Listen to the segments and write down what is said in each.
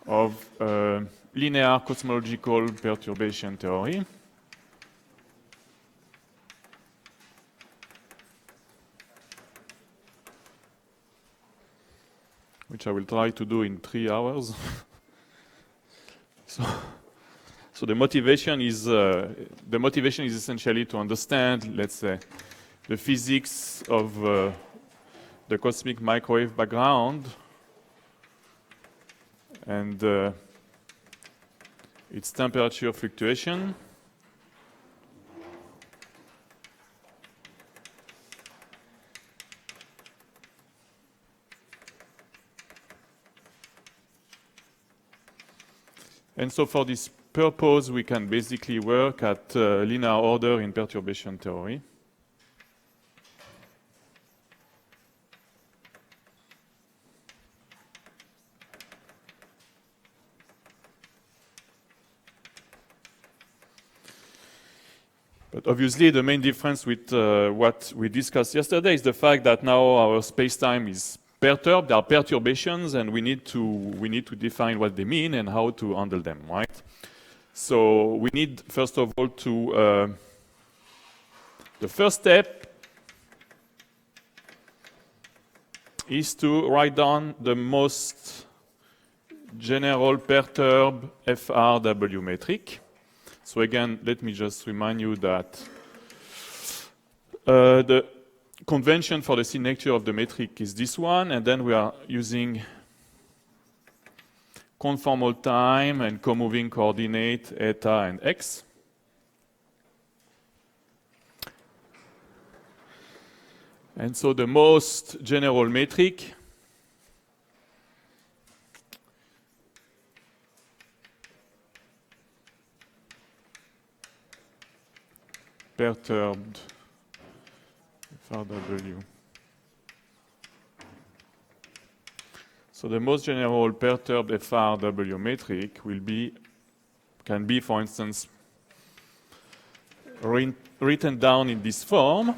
of linear cosmological perturbation theory. Which I will try to do in 3 hours. So the motivation is essentially to understand, let's say, the physics of the cosmic microwave background and its temperature fluctuation. And so for this purpose, we can basically work at linear order in perturbation theory. But obviously, the main difference with what we discussed yesterday is the fact that now our space-time is perturbed. There are perturbations, and we need to define what they mean and how to handle them, right? So we need, first of all, to the first step is to write down the most general perturb FRW metric. So again, let me just remind you that the convention for the signature of the metric is this one, and then we are using conformal time and co-moving coordinate eta and x. And so the most general metric perturbed FRW. So the most general perturbed FRW metric can be, for instance, written down in this form.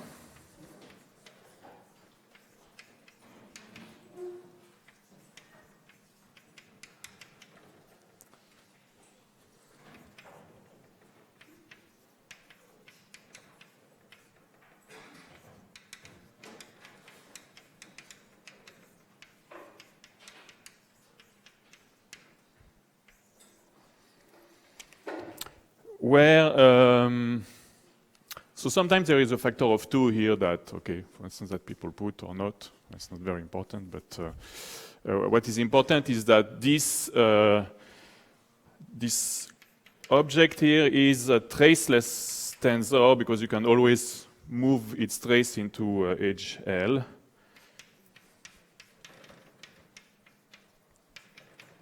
Where, so sometimes there is a factor of 2 here that, okay, for instance, that people put or not. That's not very important, but what is important is that this object here is a traceless tensor because you can always move its trace into edge L.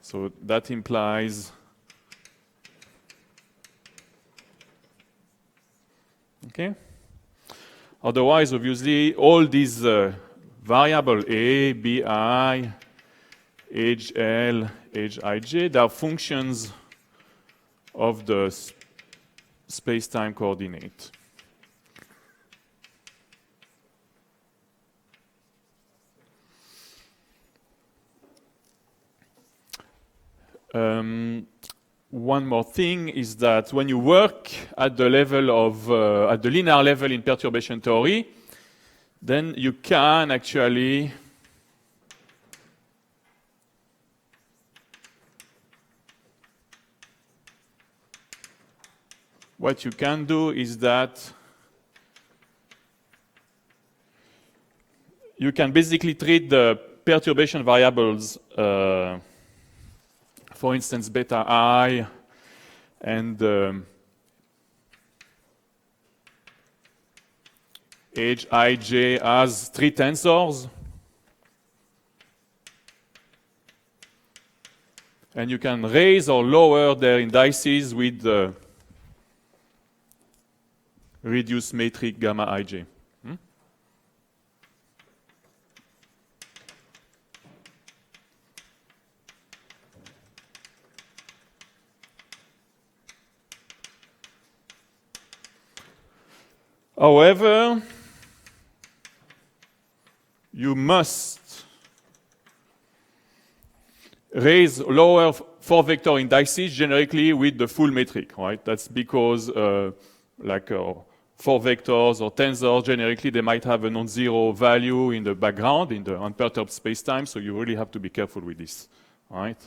So that implies okay. Otherwise, obviously, all these variables A, Bi, edge L, edge Ij, they are functions of the space-time coordinate. One more thing is that when you work at the level of at the linear level in perturbation theory, then you can actually what you can do is that you can basically treat the perturbation variables for instance, beta I and edge Ij as 3 tensors. And you can raise or lower their indices with the reduced metric gamma Ij. However, you must raise lower 4-vector indices generically with the full metric, right? That's because 4 vectors or tensors, generically they might have a non-zero value in the background, in the unperturbed space-time, so you really have to be careful with this, right?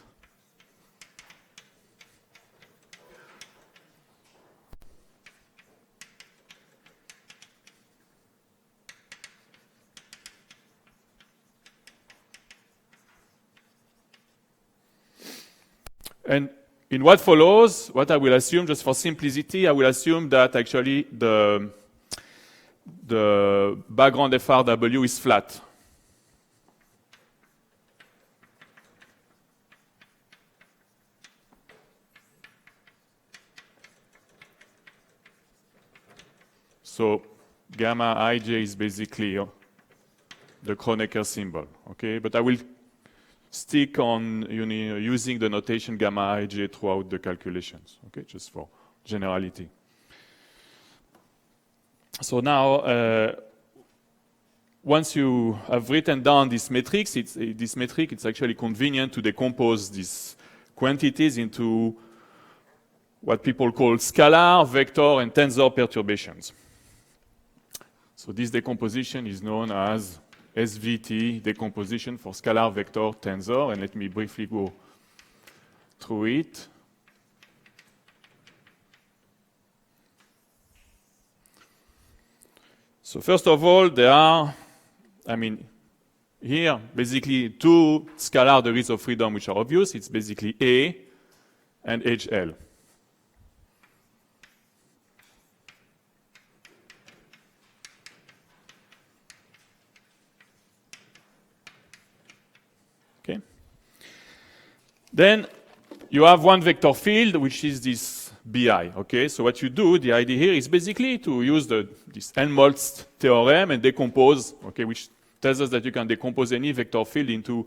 And in what follows, what I will assume, just for simplicity, I will assume that actually the background FRW is flat. So gamma ij is basically the Kronecker symbol, okay? But I will stick on using the notation gamma ij throughout the calculations, okay, just for generality. So now, once you have written down this metric, it's actually convenient to decompose these quantities into what people call scalar, vector, and tensor perturbations. So this decomposition is known as SVT decomposition for scalar vector tensor, and let me briefly go through it. So first of all, there are, here basically two scalar degrees of freedom which are obvious. It's basically A and HL. Then you have one vector field, which is this BI. Okay, so what you do, the idea here is basically to use this Helmholtz theorem and decompose, okay, which tells us that you can decompose any vector field into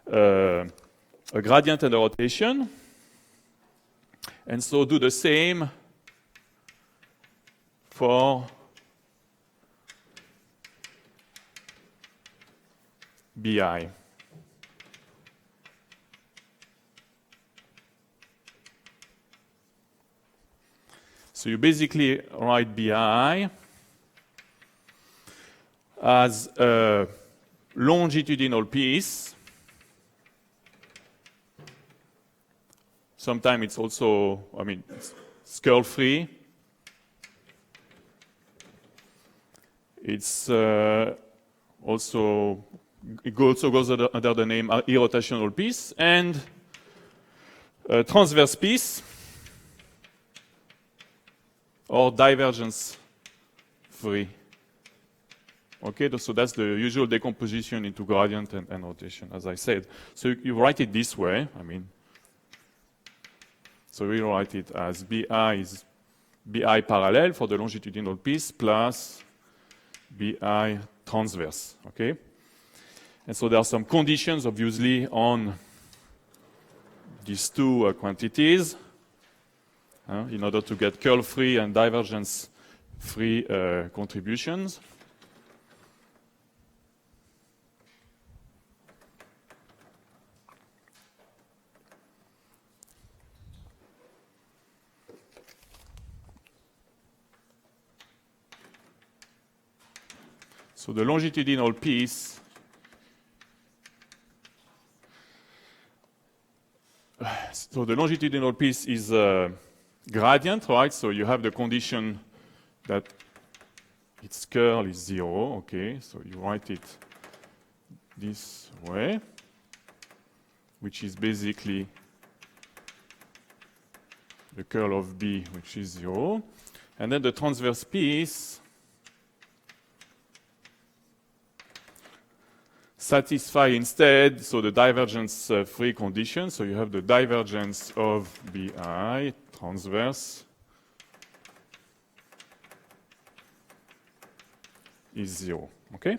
a gradient and a rotation. And so do the same for BI. So you basically write BI as a longitudinal piece. Sometimes it's also, it's curl-free. It's also, it also goes under the name irrotational piece, and a transverse piece, or divergence free. Okay, so that's the usual decomposition into gradient and rotation, as I said. So you write it this way, so we write it as BI is BI parallel for the longitudinal piece plus BI transverse, okay? And so there are some conditions, obviously, on these two quantities. In order to get curl-free and divergence-free contributions. So the longitudinal piece is gradient, right? So you have the condition that its curl is 0, okay? So you write it this way, which is basically the curl of B, which is 0. And then the transverse piece satisfy instead, so the divergence free condition. So you have the divergence of BI transverse is 0, okay?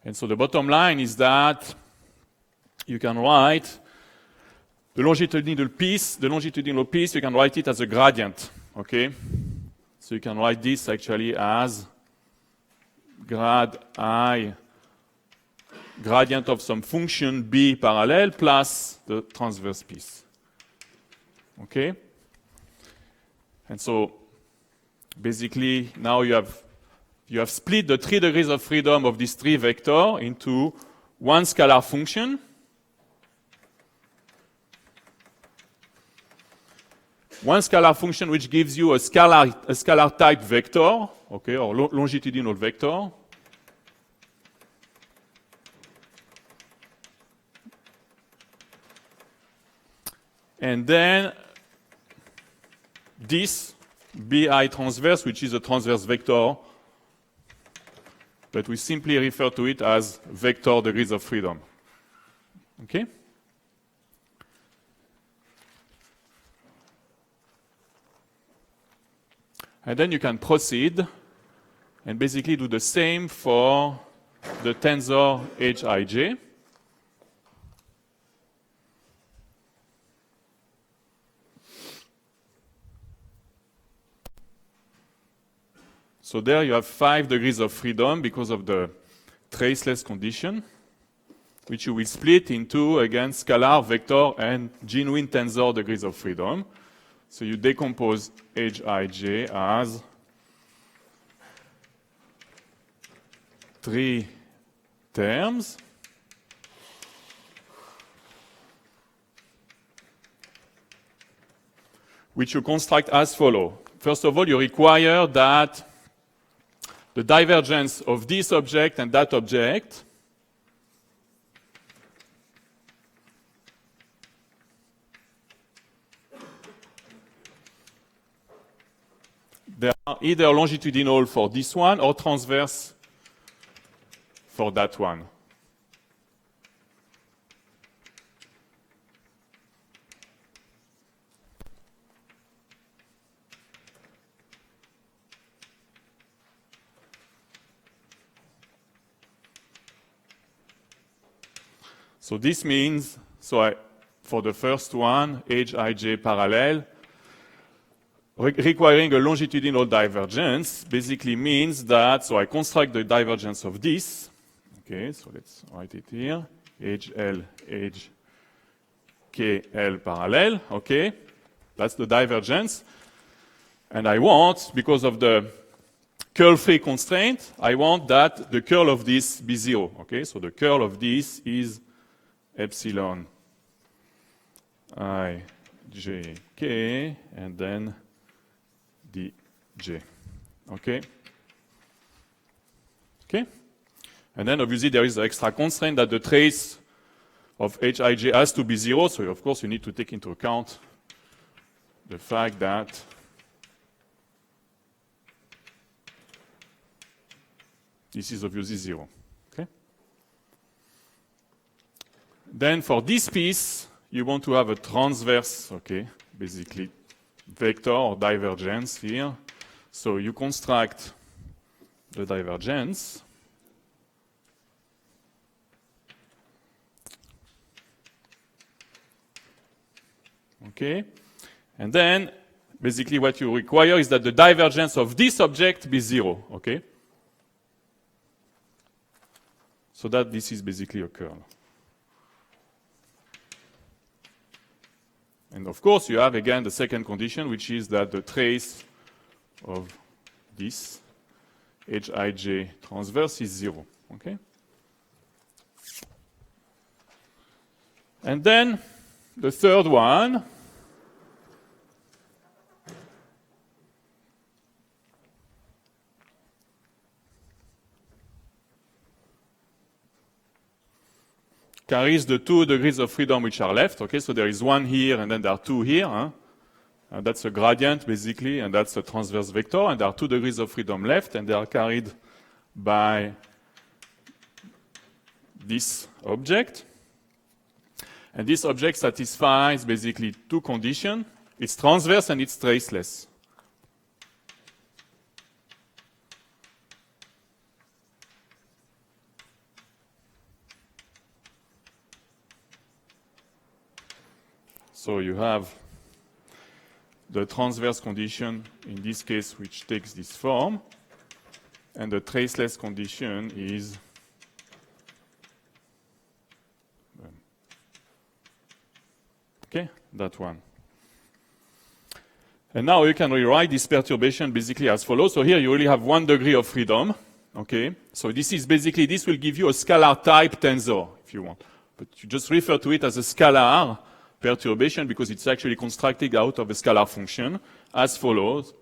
And so the bottom line is that you can write the longitudinal piece, you can write it as a gradient, okay? So you can write this actually as grad I gradient of some function B parallel plus the transverse piece. Okay? And so basically now you have split the 3 degrees of freedom of this 3 vector into one scalar function, which gives you a scalar type vector, okay, or longitudinal vector. And then this BI transverse, which is a transverse vector, but we simply refer to it as vector degrees of freedom. Okay? And then you can proceed and basically do the same for the tensor Hij. So there you have 5 degrees of freedom because of the traceless condition, which you will split into, again, scalar, vector, and genuine tensor degrees of freedom. So you decompose Hij as 3 terms, which you construct as follows. First of all, you require that the divergence of this object and that object they are either longitudinal for this one or transverse for that one. So this means, for the first one, Hij parallel, requiring a longitudinal divergence basically means that, so I construct the divergence of this. Okay, so let's write it here. HL, HKL parallel, okay? That's the divergence. And I want, because of the curl-free constraint, I want that the curl of this be 0, okay? So the curl of this is epsilon I, J, K, and then dj. Okay? Okay? And then obviously there is the extra constraint that the trace of Hij has to be 0, so of course you need to take into account the fact that this is obviously 0. Okay? Then for this piece, you want to have a transverse, okay, basically vector or divergence here. So you construct the divergence. Okay? And then basically what you require is that the divergence of this object be 0, okay? So that this is basically a curl. And of course, you have again the second condition, which is that the trace of this Hij transverse is 0. Okay? And then the third one carries the 2 degrees of freedom which are left. Okay, so there is 1 here and then there are 2 here. Huh? That's a gradient basically, and that's a transverse vector, and there are 2 degrees of freedom left, and they are carried by this object. And this object satisfies basically 2 conditions. It's transverse and it's traceless. So you have the transverse condition in this case, which takes this form, and the traceless condition is Okay, that one. And now you can rewrite this perturbation basically as follows. So here you only have 1 degree of freedom. Okay, so this is basically, this will give you a scalar type tensor if you want. But you just refer to it as a scalar perturbation because it's actually constructed out of a scalar function as follows.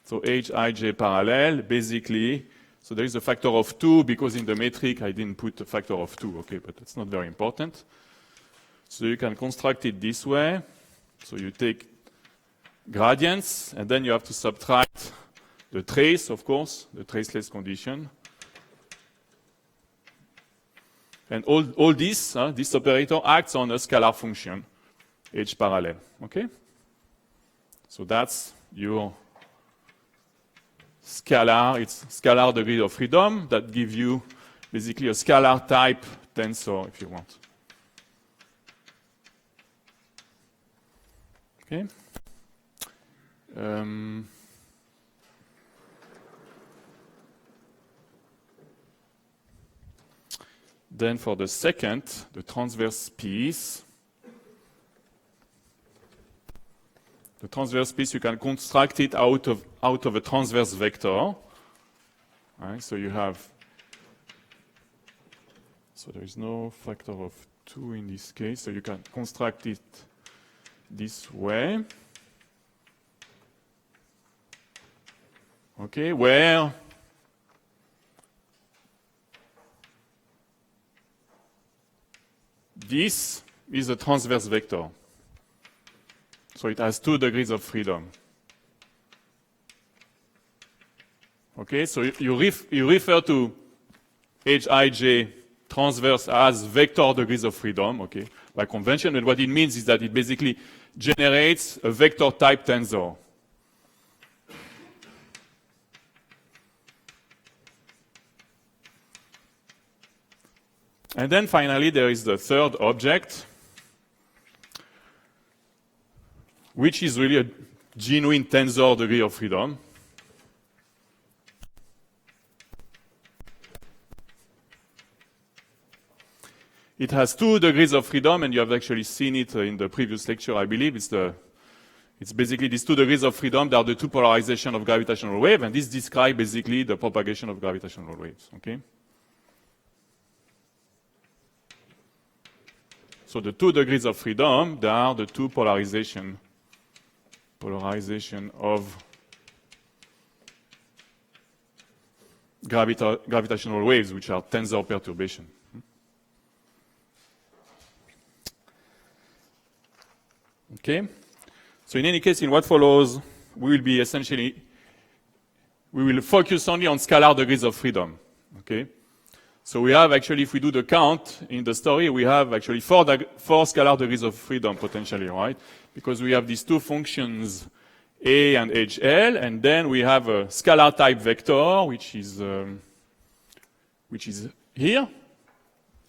So Hij parallel, basically, so there is a factor of 2 because in the metric I didn't put a factor of 2, okay, but it's not very important. So you can construct it this way. So you take gradients and then you have to subtract the trace, of course, the traceless condition. And all this, this operator acts on a scalar function, H parallel, okay? So that's your scalar, it's scalar degree of freedom that gives you basically a scalar type tensor if you want. Okay. Then for the second, the transverse piece. The transverse piece, you can construct it out of a transverse vector. Right, so you have, so there is no factor of 2 in this case, so you can construct it this way. Okay, where this is a transverse vector. So it has 2 degrees of freedom. Okay, so you refer to Hij transverse as vector degrees of freedom, okay, by convention. And what it means is that it basically generates a vector type tensor. And then finally, there is the third object, which is really a genuine tensor degree of freedom. It has 2 degrees of freedom, and you have actually seen it in the previous lecture, I believe. It's basically these 2 degrees of freedom that are the 2 polarizations of gravitational wave, and this describes basically the propagation of gravitational waves. Okay? So the 2 degrees of freedom, they are the 2 polarization of gravitational waves, which are tensor perturbation. Okay? So in any case, in what follows, we will focus only on scalar degrees of freedom. Okay? So we have actually, if we do the count in the story, we have actually 4 scalar degrees of freedom potentially, right? Because we have these 2 functions, A and HL, and then we have a scalar type vector, which is here,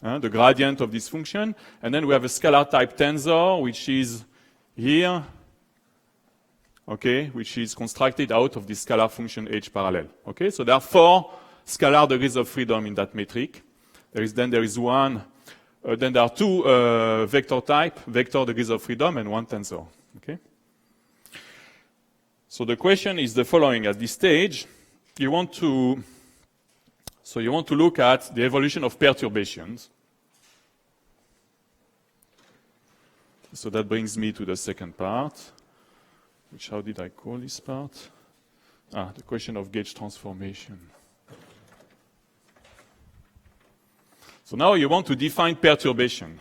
the gradient of this function, and then we have a scalar type tensor, which is here, okay, which is constructed out of this scalar function H parallel. Okay, so there are 4 scalar degrees of freedom in that metric. There is 2 vector degrees of freedom, and 1 tensor. Okay. So the question is the following: at this stage, you want to look at the evolution of perturbations. So that brings me to the second part, which, how did I call this part? The question of gauge transformation. So now you want to define perturbation.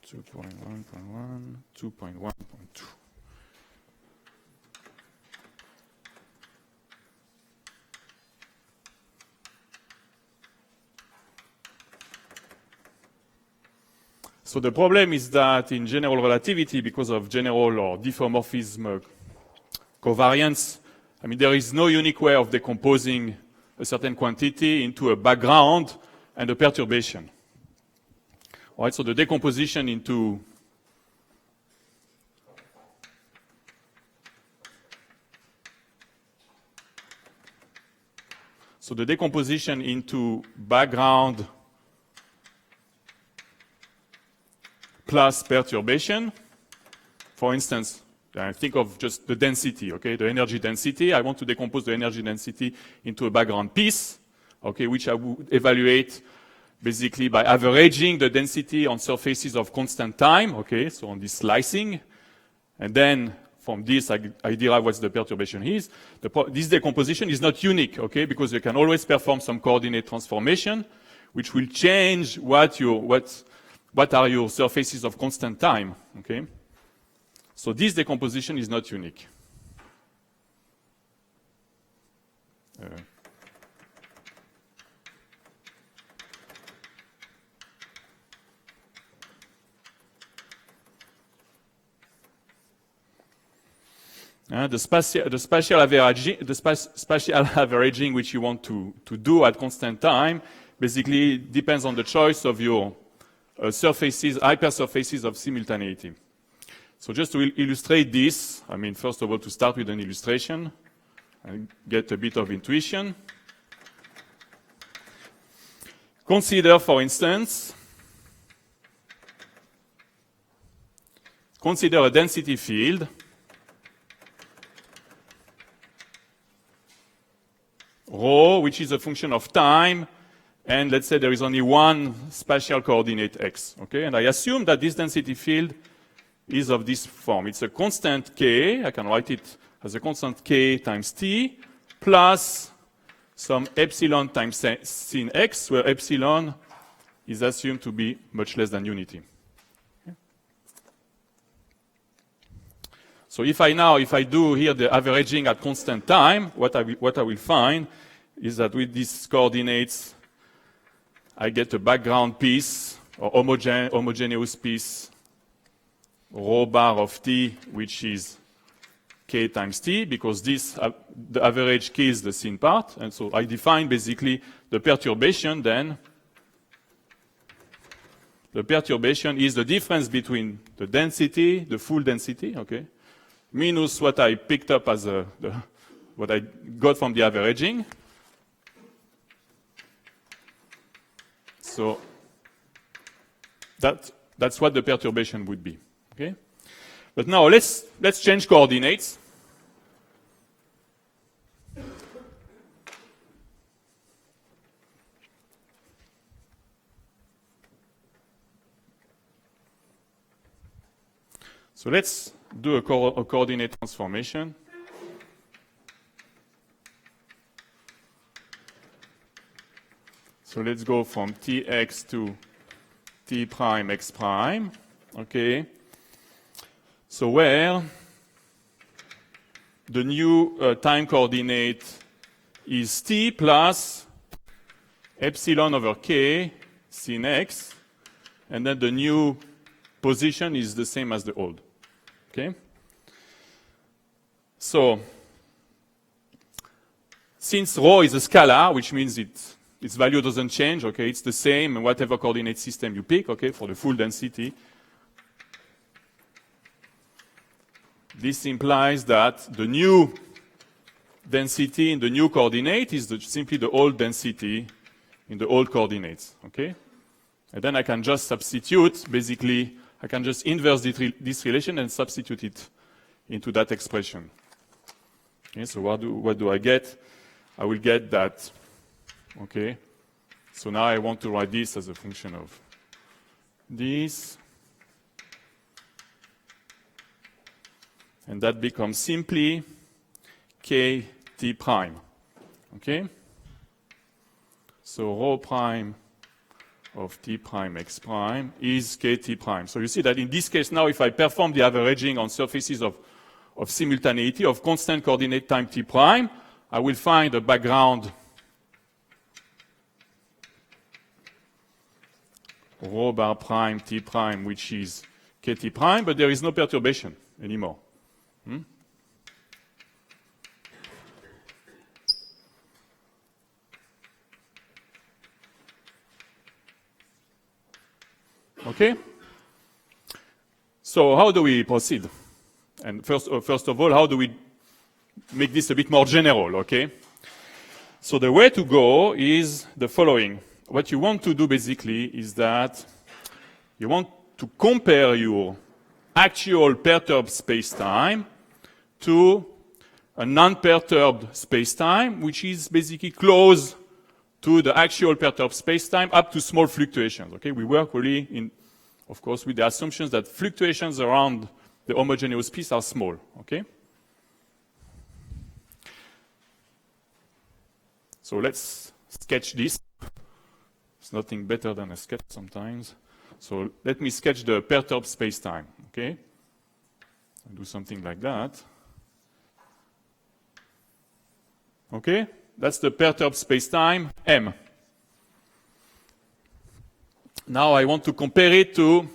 Two point one point one, 2.1.2. So the problem is that in general relativity, because of general or diffeomorphism covariance, I mean, there is no unique way of decomposing a certain quantity into a background and a perturbation. All right, so the decomposition into So the decomposition into background plus perturbation. For instance, I think of just the density, okay, the energy density. I want to decompose the energy density into a background piece, okay, which I would evaluate basically by averaging the density on surfaces of constant time, okay, so on this slicing. And then from this, I derive what the perturbation is. This decomposition is not unique, okay, because you can always perform some coordinate transformation, which will change what are your surfaces of constant time, okay? So this decomposition is not unique. The spatial averaging which you want to do at constant time basically depends on the choice of your hypersurfaces of simultaneity. So just to illustrate this, I mean, first of all, to start with an illustration and get a bit of intuition. Consider, for instance, a density field rho, which is a function of time, and let's say there is only one spatial coordinate x, okay? And I assume that this density field is of this form. It's a constant k, I can write it as a constant k times t, plus some epsilon times sin x, where epsilon is assumed to be much less than unity. Okay. So if I do here the averaging at constant time, what I will find is that with these coordinates, I get a background piece, or homogeneous piece, rho bar of t, which is k times t, because this, the average k is the sin part. And so I define basically the perturbation then. The perturbation is the difference between the density, the full density, okay, minus what I picked up as what I got from the averaging. So that's what the perturbation would be. Okay? But now let's change coordinates. So let's do a coordinate transformation. So let's go from tx to t prime x prime. Okay. So where the new time coordinate is t plus epsilon over k sin x, and then the new position is the same as the old. Okay? So since rho is a scalar, which means its value doesn't change, okay, it's the same in whatever coordinate system you pick, okay, for the full density. This implies that the new density in the new coordinate is simply the old density in the old coordinates, okay? And then I can just substitute, basically, I can just inverse this relation and substitute it into that expression. Okay, so what do I get? I will get that, okay? So now I want to write this as a function of this. And that becomes simply kt prime, okay? So rho prime of t prime x prime is kt prime. So you see that in this case now, if I perform the averaging on surfaces of simultaneity of constant coordinate time t prime, I will find a background rho bar prime t prime, which is kt prime, but there is no perturbation anymore. Okay? So how do we proceed? And first of all, how do we make this a bit more general, okay? So the way to go is the following. What you want to do basically is that you want to compare your actual perturbed spacetime to a non-perturbed spacetime, which is basically close to the actual perturbed spacetime up to small fluctuations. Okay, we work really in, of course, with the assumptions that fluctuations around the homogeneous piece are small. Okay. So let's sketch this. It's nothing better than a sketch sometimes. So let me sketch the perturbed spacetime. Okay. I'll do something like that. Okay. That's the perturbed spacetime M. Now I want to compare it to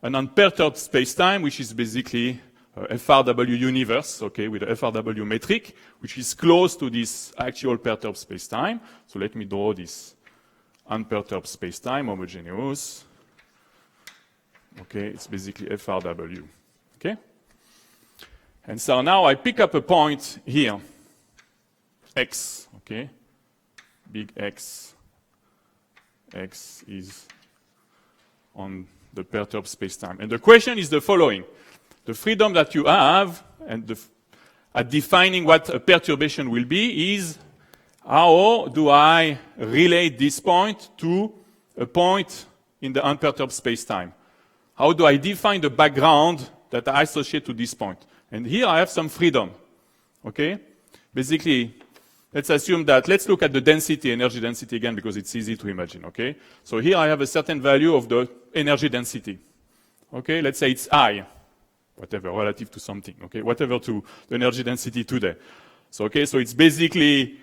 an unperturbed spacetime, which is basically a FRW universe, okay, with a FRW metric, which is close to this actual perturbed spacetime. So let me draw this unperturbed spacetime, homogeneous. Okay, it's basically FRW. Okay? And so now I pick up a point here. X, okay, big X. X is on the perturbed spacetime. And the question is the following. The freedom that you have and at defining what a perturbation will be is how do I relate this point to a point in the unperturbed spacetime? How do I define the background that I associate to this point? And here I have some freedom, okay? Basically, let's assume that, let's look at the density, energy density again, because it's easy to imagine, okay? So here I have a certain value of the energy density. Okay, let's say it's I, whatever, relative to something, okay? Whatever to the energy density today. So, okay, so it's basically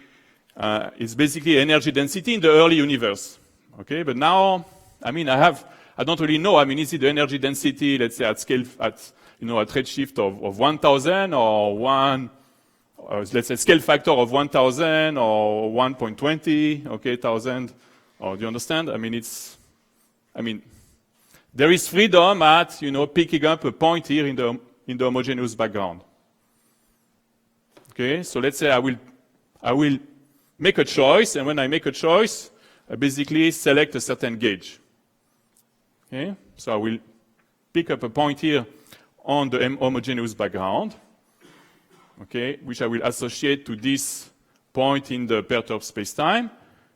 energy density in the early universe. Okay, but now, I mean, I don't really know, I mean, is it the energy density, let's say at scale, at redshift of 1000 or let's say scale factor of 1000 or 1.20, okay, 1000, or do you understand? I mean, there is freedom at, picking up a point here in the homogeneous background. Okay, so let's say I will make a choice, and when I make a choice, I basically select a certain gauge. Okay, so I will pick up a point here on the homogeneous background. Okay, which I will associate to this point in the perturbed spacetime.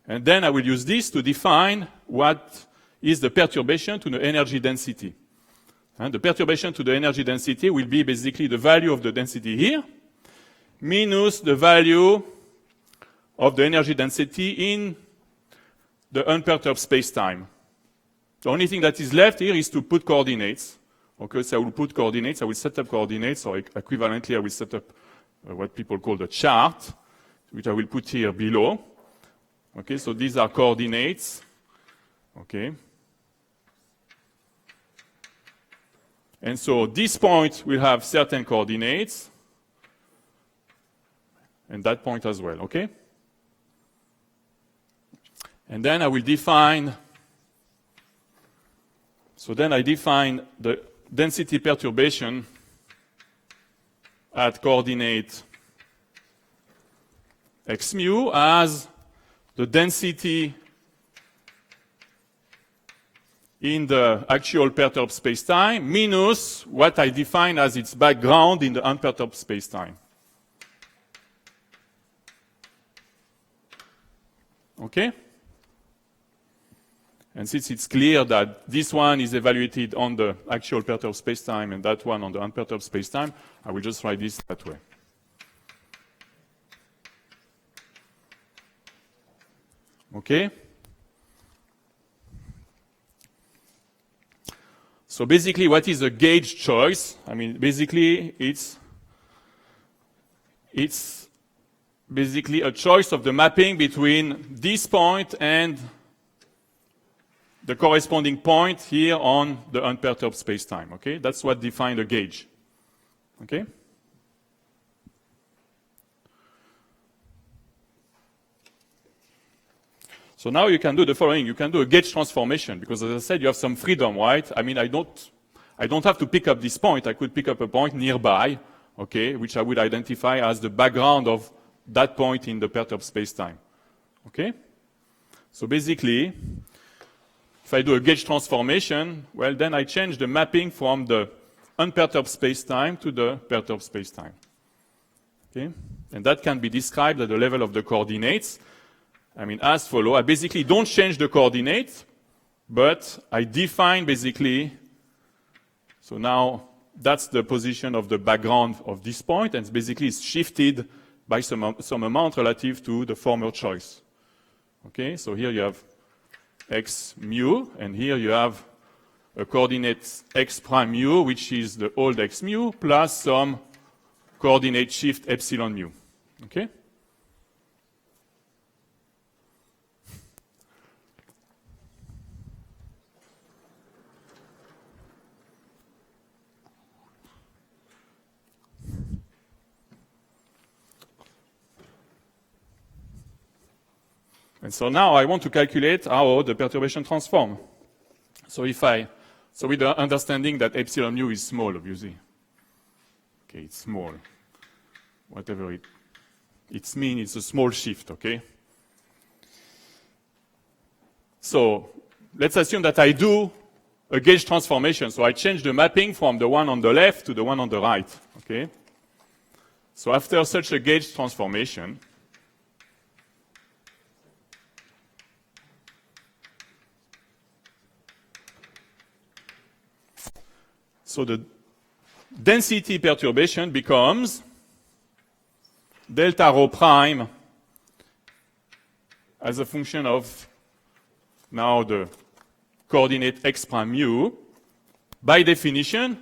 And then I will use this to define what is the perturbation to the energy density. And the perturbation to the energy density will be basically the value of the density here minus the value of the energy density in the unperturbed spacetime. The only thing that is left here is to put coordinates. Okay, so I will put coordinates, I will set up coordinates, or equivalently I will set up what people call the chart, which I will put here below. Okay, so these are coordinates. Okay. And so this point will have certain coordinates, and that point as well, okay? And then I will define, so then I define the density perturbation at coordinate x mu as the density in the actual perturbed spacetime minus what I define as its background in the unperturbed spacetime. Okay? And since it's clear that this one is evaluated on the actual perturbed spacetime and that one on the unperturbed spacetime, I will just write this that way. Okay? So basically, what is a gauge choice? I mean, basically, it's basically a choice of the mapping between this point and the corresponding point here on the unperturbed spacetime. Okay, that's what defines a gauge. Okay. So now you can do the following. You can do a gauge transformation because, as I said, you have some freedom, right? I mean, I don't have to pick up this point. I could pick up a point nearby, okay, which I would identify as the background of that point in the perturbed spacetime. Okay? So basically, if I do a gauge transformation, well, then I change the mapping from the unperturbed spacetime to the perturbed spacetime. Okay? And that can be described at the level of the coordinates. I mean, as follows. I basically don't change the coordinates, but I define basically, so now that's the position of the background of this point, and basically it's shifted by some amount relative to the former choice. Okay, so here you have x mu, and here you have a coordinate x prime mu, which is the old x mu, plus some coordinate shift epsilon mu. Okay? And so now I want to calculate how the perturbation transform. So with the understanding that epsilon mu is small, obviously. Okay, it's small. Whatever it means, it's a small shift, okay? So let's assume that I do a gauge transformation. So I change the mapping from the one on the left to the one on the right, okay? So after such a gauge transformation, so the density perturbation becomes delta rho prime as a function of now the coordinate x prime mu. By definition,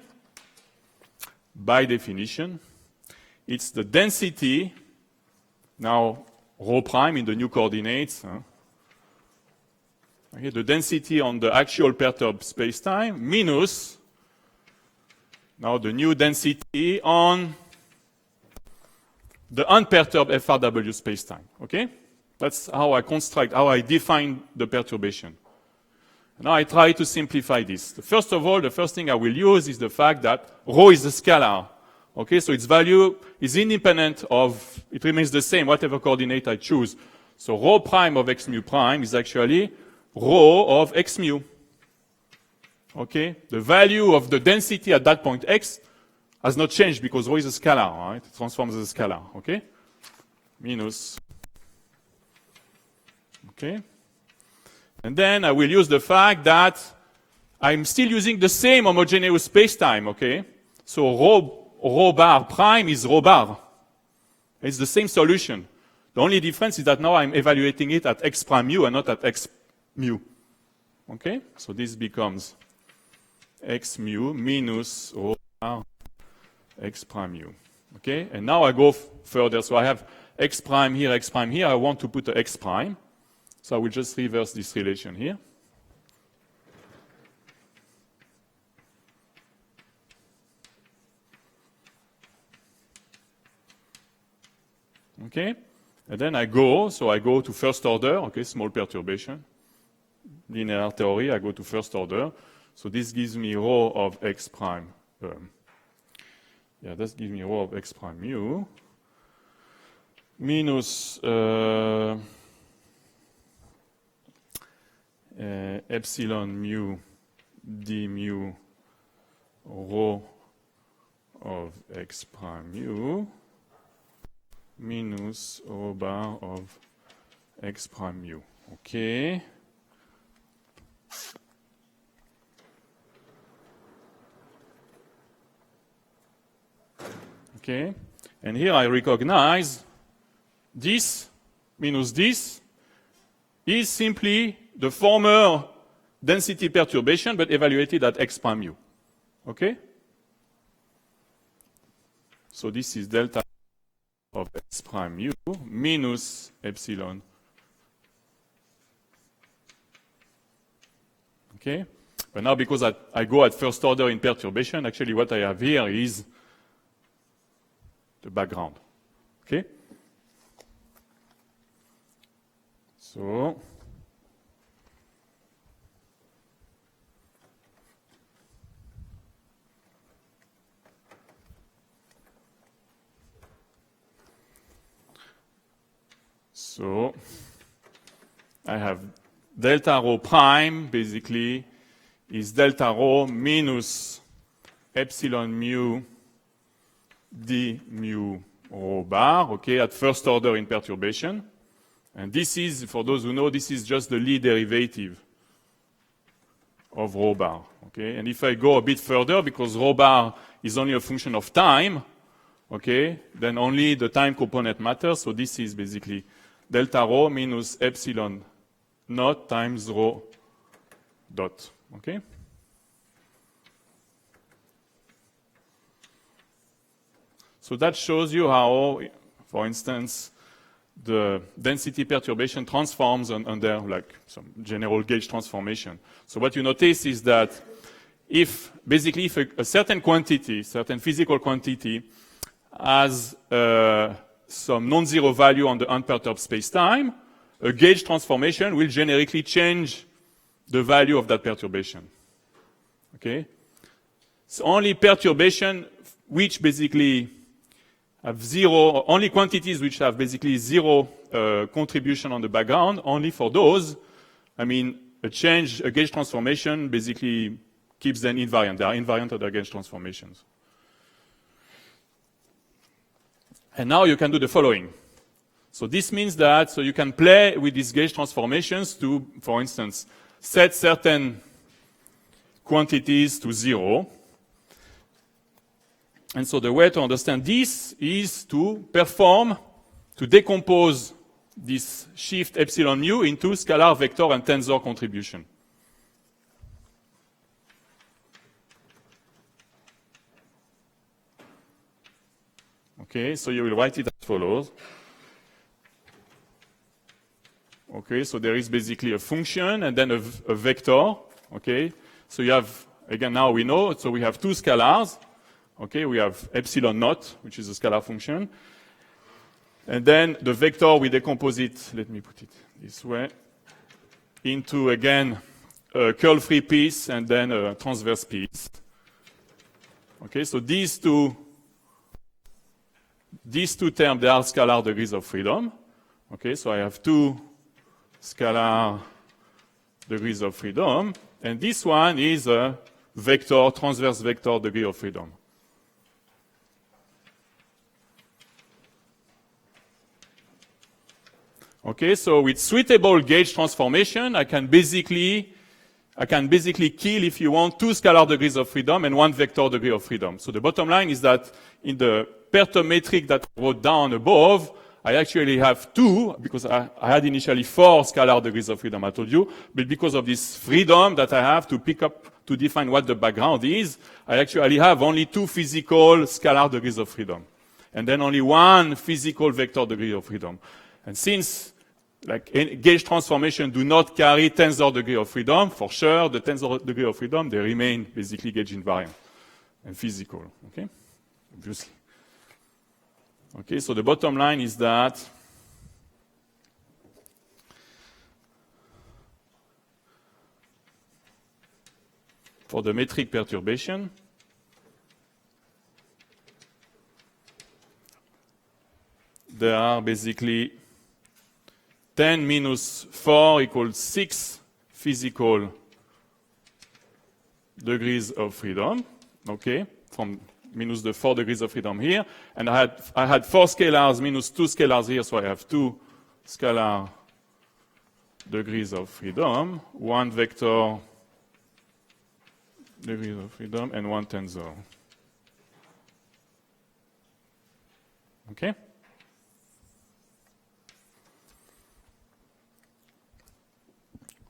it's the density, now rho prime in the new coordinates, okay, the density on the actual perturbed spacetime minus now the new density on the unperturbed FRW spacetime. Okay? That's how I define the perturbation. Now I try to simplify this. First of all, the first thing I will use is the fact that rho is a scalar. Okay, so its value is independent of, it remains the same, whatever coordinate I choose. So rho prime of x mu prime is actually rho of x mu. Okay, the value of the density at that point x has not changed because rho is a scalar, right? It transforms as a scalar, okay? Minus, okay? And then I will use the fact that I'm still using the same homogeneous spacetime, okay? So rho bar prime is rho bar. It's the same solution. The only difference is that now I'm evaluating it at x prime mu and not at x mu. Okay? So this becomes x mu minus rho bar x prime mu. Okay? And now I go further. So I have x prime here, x prime here. I want to put a x prime. So I will just reverse this relation here. Okay? And then I go to first order, okay, small perturbation. Linear theory, I go to first order. So this gives me rho of x prime. This gives me rho of x prime mu minus epsilon mu d mu rho of x prime mu minus rho bar of x prime mu. Okay. Okay, and here I recognize this minus this is simply the former density perturbation, but evaluated at x prime mu. Okay? So this is delta of x prime mu minus epsilon. Okay? But now because I go at first order in perturbation, actually what I have here is the background. Okay? So So I have delta rho prime basically is delta rho minus epsilon mu d mu rho bar, okay, at first order in perturbation. And this is, for those who know, this is just the Lie derivative of rho bar, okay? And if I go a bit further, because rho bar is only a function of time, okay, then only the time component matters. So this is basically delta rho minus epsilon naught times rho dot, okay? So that shows you how, for instance, the density perturbation transforms under like some general gauge transformation. So what you notice is that if basically if a certain quantity, certain physical quantity has some non-zero value on the unperturbed space-time, a gauge transformation will generically change the value of that perturbation. Okay? So only perturbation which basically have zero, only quantities which have basically zero contribution on the background, only for those, I mean, a gauge transformation basically keeps them invariant. They are invariant of their gauge transformations. And now you can do the following. So this means that, so you can play with these gauge transformations to, for instance, set certain quantities to zero. And so the way to understand this is to perform, to decompose this shift epsilon mu into scalar, vector, and tensor contribution. Okay, so you will write it as follows. Okay, so there is basically a function and then a vector. Okay, so you have, again, now we know, so we have two scalars. Okay, we have epsilon naught, which is a scalar function. And then the vector, we decompose it, let me put it this way, into, again, a curl-free piece and then a transverse piece. Okay, so these two terms, they are scalar degrees of freedom. Okay, so I have two scalar degrees of freedom. And this one is a vector, transverse vector degree of freedom. Okay, so with suitable gauge transformation, I can basically kill, if you want, two scalar degrees of freedom and one vector degree of freedom. So the bottom line is that in the perturb metric that I wrote down above, I actually have two, because I had initially 4 scalar degrees of freedom, I told you, but because of this freedom that I have to pick up, to define what the background is, I actually have only 2 physical scalar degrees of freedom. And then only 1 physical vector degree of freedom. And since like gauge transformation do not carry tensor degree of freedom, for sure, the tensor degree of freedom, they remain basically gauge invariant and physical, okay? Obviously. Okay, so the bottom line is that for the metric perturbation, there are basically 10 minus 4 equals 6 physical degrees of freedom, okay, from minus the 4 degrees of freedom here. And I had 4 scalars minus 2 scalars here, so I have 2 scalar degrees of freedom, 1 vector degrees of freedom, and 1 tensor. Okay?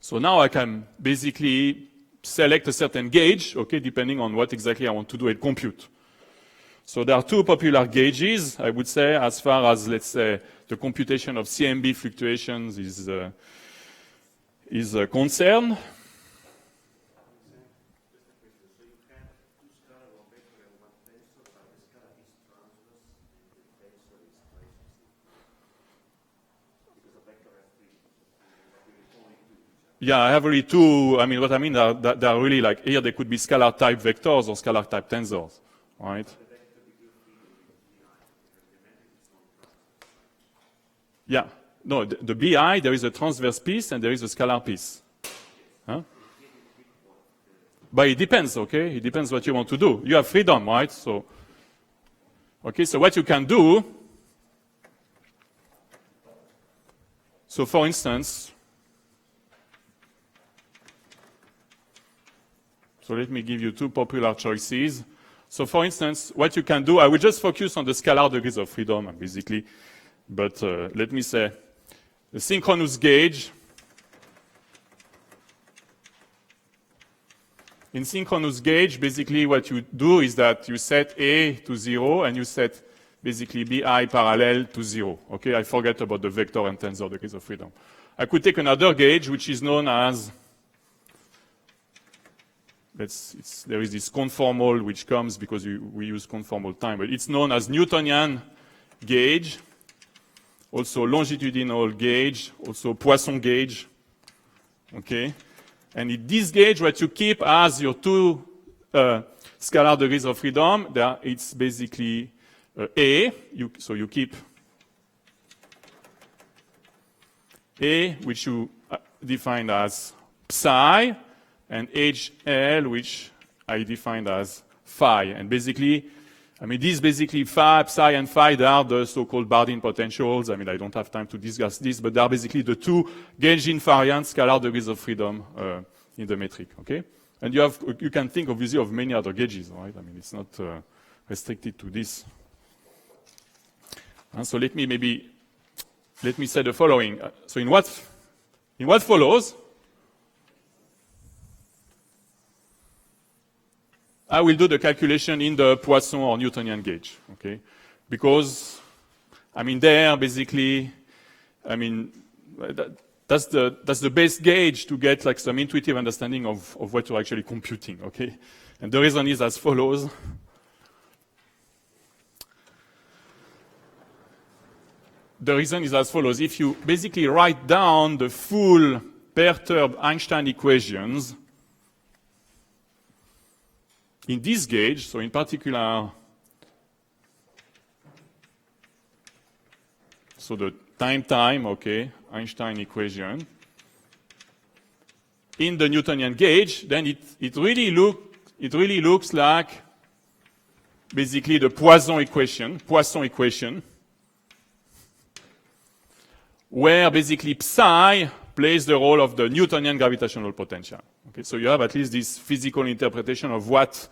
So now I can basically select a certain gauge, okay, depending on what exactly I want to do and compute. So there are 2 popular gauges, I would say, as far as, let's say, the computation of CMB fluctuations is concerned. Yeah, I have really 2, I mean, what I mean, they are really like, here they could be scalar type vectors or scalar type tensors, right? Yeah, No, the BI, there is a transverse piece and there is a scalar piece. Huh? But it depends, okay? It depends what you want to do. You have freedom, right? So, okay, so what you can do, so for instance, so let me give you two popular choices. So for instance, what you can do, I will just focus on the scalar degrees of freedom, basically. But let me say, the synchronous gauge. In synchronous gauge, basically what you do is that you set A to 0 and you set basically BI parallel to 0. Okay, I forget about the vector and tensor degrees of freedom. I could take another gauge which is known as, there is this conformal which comes because we use conformal time, but it's known as Newtonian gauge, also longitudinal gauge, also Poisson gauge. Okay. And in this gauge, what you keep as your two scalar degrees of freedom, it's basically A. So you keep A, which you define as psi, and HL, which I defined as phi. And basically, I mean, these basically phi, psi, and phi, they are the so-called Bardeen potentials. I mean, I don't have time to discuss this, but they are basically the two gauge invariant scalar degrees of freedom in the metric, okay? And you can think, obviously, of many other gauges, right? I mean, it's not restricted to this. And so let me say the following. So in what follows, I will do the calculation in the Poisson or Newtonian gauge, okay? Because, I mean, there, basically, I mean, that's the best gauge to get like some intuitive understanding of what you're actually computing, okay? And the reason is as follows. The reason is as follows. If you basically write down the full perturbed Einstein equations in this gauge, so in particular, so the time, okay, Einstein equation, in the Newtonian gauge, then it really looks like basically the Poisson equation, where basically psi plays the role of the Newtonian gravitational potential. Okay, so you have at least this physical interpretation of what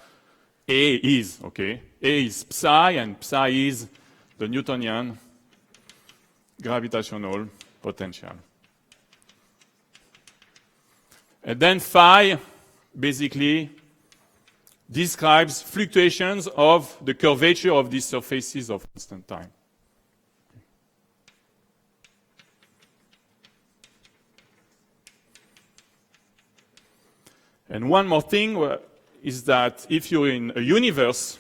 A is. Okay, A is psi, and psi is the Newtonian gravitational potential. And then phi basically describes fluctuations of the curvature of these surfaces of constant time. And one more thing is that if you're in a universe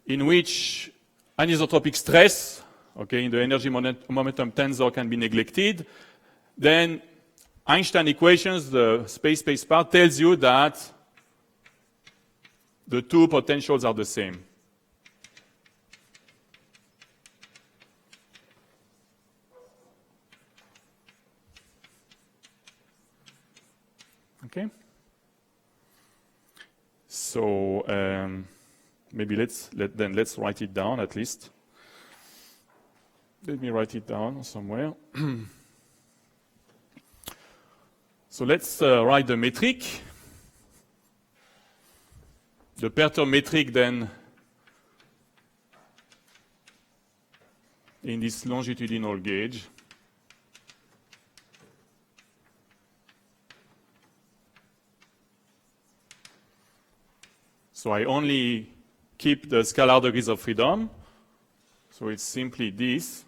in which anisotropic stress, okay, in the energy momentum tensor can be neglected, then Einstein equations, the space-space part, tells you that the two potentials are the same. Okay. So maybe let's write it down at least. Let me write it down somewhere. So let's write the metric. The perturb metric then in this longitudinal gauge. So I only keep the scalar degrees of freedom. So it's simply this.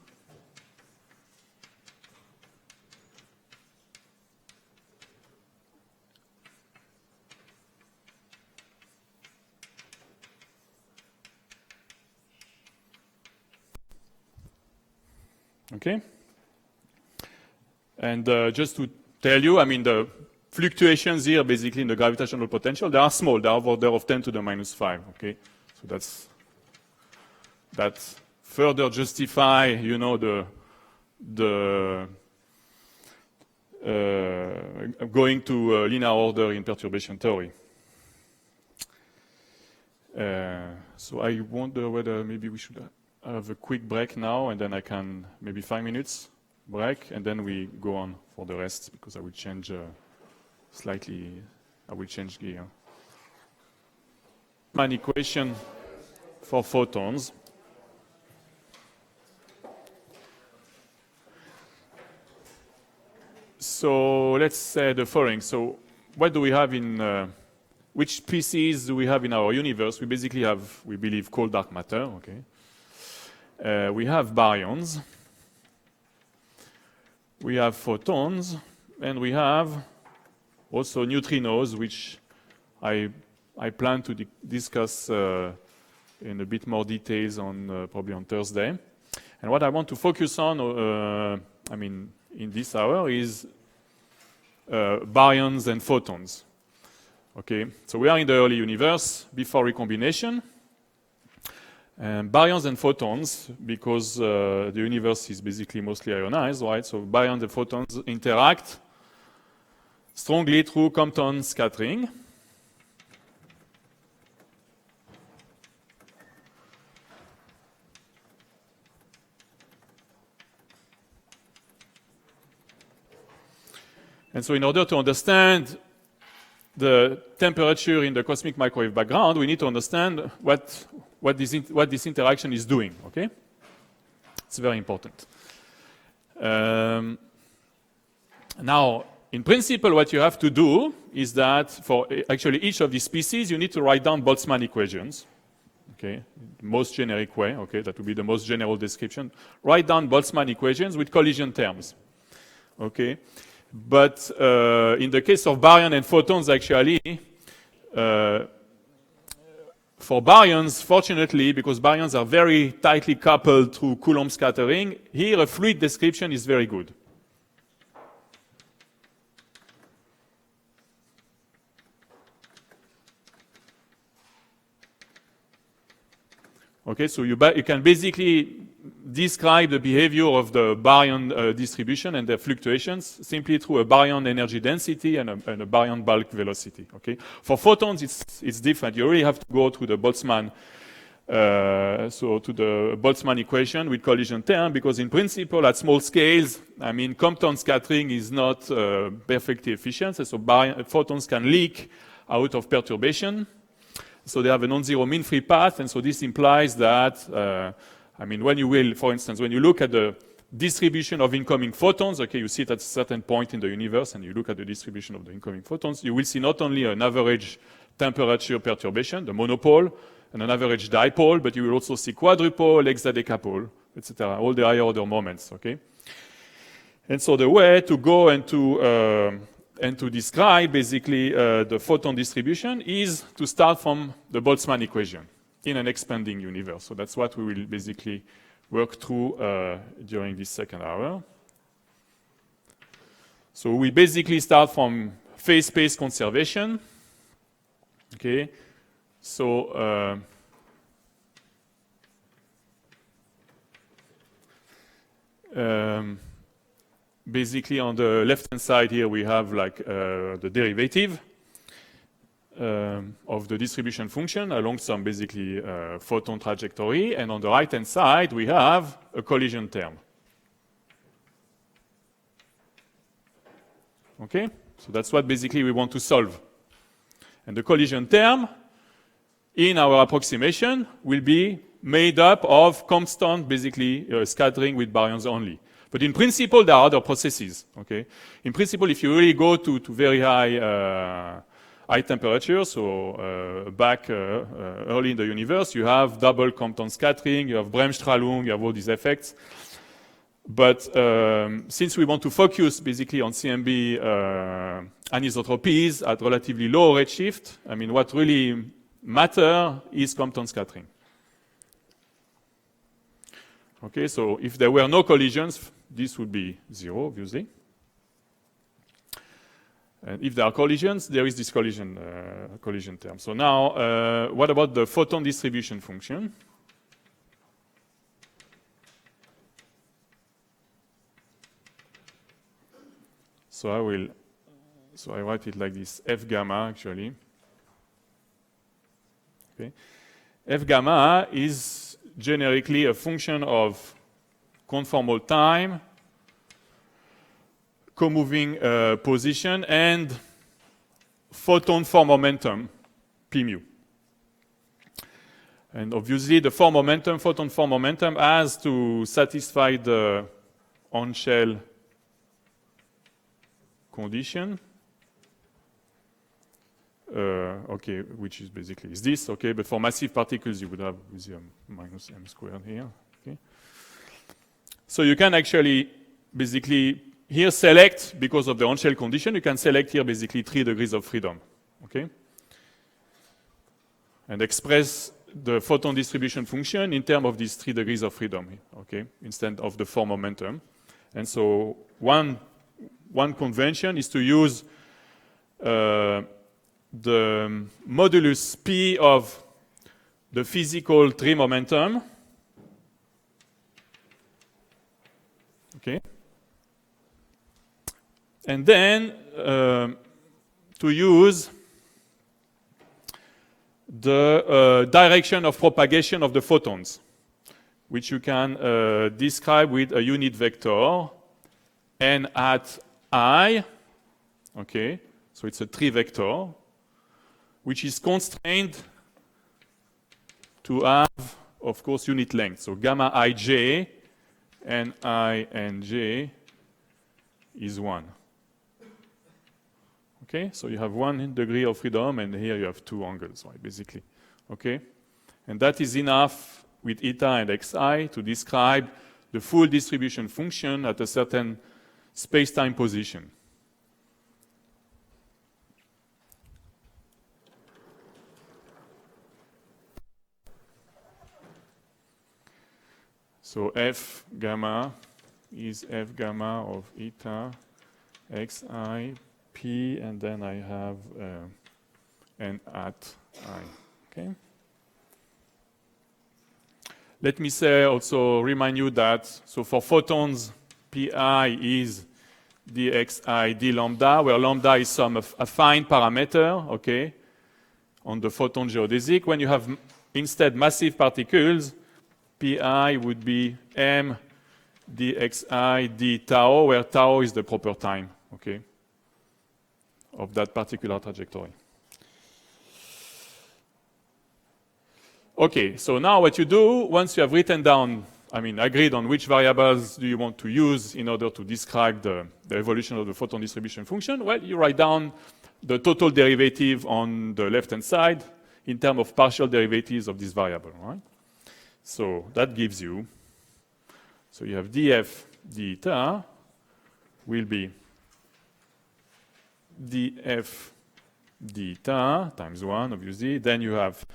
Okay? And just to tell you, I mean, the fluctuations here, basically in the gravitational potential, they are small. They are of order of 10 to the minus 5. Okay, so that further justify, you know, the going to linear order in perturbation theory. So I wonder whether maybe we should have a quick break now, and then I can maybe 5 minutes break, and then we go on for the rest, because I will change slightly. I will change gear. An equation for photons. So let's say the following. So what do we have in, which species do we have in our universe? We basically have, we believe, cold dark matter, okay? We have baryons, we have photons, and we have also neutrinos, which I plan to discuss in a bit more details on probably on Thursday. And what I want to focus on, I mean, in this hour is baryons and photons. Okay, so we are in the early universe before recombination. And baryons and photons, because the universe is basically mostly ionized, right? So baryons and photons interact strongly through Compton scattering. And so in order to understand the temperature in the cosmic microwave background, we need to understand what this interaction is doing, okay? It's very important. Now, in principle, what you have to do is that for actually each of these species, you need to write down Boltzmann equations, okay? Most generic way, okay? That would be the most general description. Write down Boltzmann equations with collision terms, okay? But in the case of baryon and photons, actually, for baryons, fortunately, because baryons are very tightly coupled through Coulomb scattering, here a fluid description is very good. Okay, so you can basically describe the behavior of the baryon distribution and their fluctuations simply through a baryon energy density and a baryon bulk velocity. Okay, for photons it's different. You really have to go to the Boltzmann, to the Boltzmann equation with collision term, because in principle at small scales, I mean, Compton scattering is not perfectly efficient, so photons can leak out of perturbation. So they have a non-zero mean-free path, and so this implies that, I mean, when you will, for instance, when you look at the distribution of incoming photons, okay, you see it at a certain point in the universe, and you look at the distribution of the incoming photons, you will see not only an average temperature perturbation, the monopole, and an average dipole, but you will also see quadrupole, hexadecapole, etc., all the higher order moments, okay? And so the way to go and to describe basically the photon distribution is to start from the Boltzmann equation in an expanding universe. So that's what we will basically work through during this second hour. So we basically start from phase space conservation. Okay, so basically on the left-hand side here we have like the derivative of the distribution function along some basically photon trajectory, and on the right-hand side we have a collision term. Okay, so that's what basically we want to solve. And the collision term in our approximation will be made up of constant basically scattering with baryons only. But in principle, there are other processes. Okay, in principle, if you really go to very high temperatures, so back early in the universe, you have double Compton scattering, you have Bremsstrahlung, you have all these effects. But since we want to focus basically on CMB anisotropies at relatively low redshift, I mean, what really matters is Compton scattering. Okay, so if there were no collisions, this would be zero, obviously. And if there are collisions, there is this collision term. So now, what about the photon distribution function? So I write it like this, F gamma actually. Okay. F gamma is generically a function of conformal time, co-moving position, and photon form momentum, p mu. And obviously the form momentum, photon form momentum, has to satisfy the on-shell condition. Okay, which is basically is this, okay, but for massive particles you would have with minus m squared here, okay. So you can actually basically here select, because of the on-shell condition, you can select here basically 3 degrees of freedom, okay, and express the photon distribution function in terms of these 3 degrees of freedom, okay, instead of the form momentum. And so one convention is to use the modulus p of the physical 3 momentum, okay, and then to use the direction of propagation of the photons, which you can describe with a unit vector n at I, okay, so it's a 3 vector, which is constrained to have, of course, unit length. So gamma ij and I and j is 1. Okay, so you have 1 degree of freedom, and here you have 2 angles, right, basically. Okay, and that is enough with eta and xi to describe the full distribution function at a certain space-time position. So F gamma is F gamma of eta xi p, and then I have n at I. Okay. Let me say also remind you that so for photons, pi is dxi d lambda, where lambda is some affine parameter, okay, on the photon geodesic. When you have instead massive particles, pi would be m dxi d tau, where tau is the proper time, okay, of that particular trajectory. Okay, so now what you do, once you have written down, agreed on which variables do you want to use in order to describe the evolution of the photon distribution function, well, you write down the total derivative on the left-hand side in terms of partial derivatives of this variable, right? So that gives you, so you have df deta will be df deta times 1, obviously. Then you have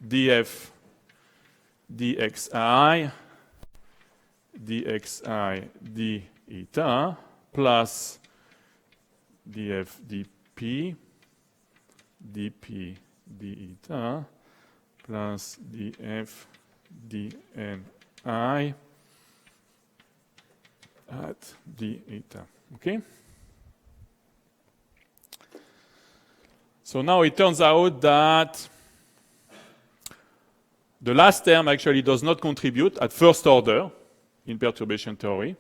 df dxi dxi d eta plus df dp dp d eta plus df dni at d eta. Okay? So now it turns out that the last term actually does not contribute at first order in perturbation theory,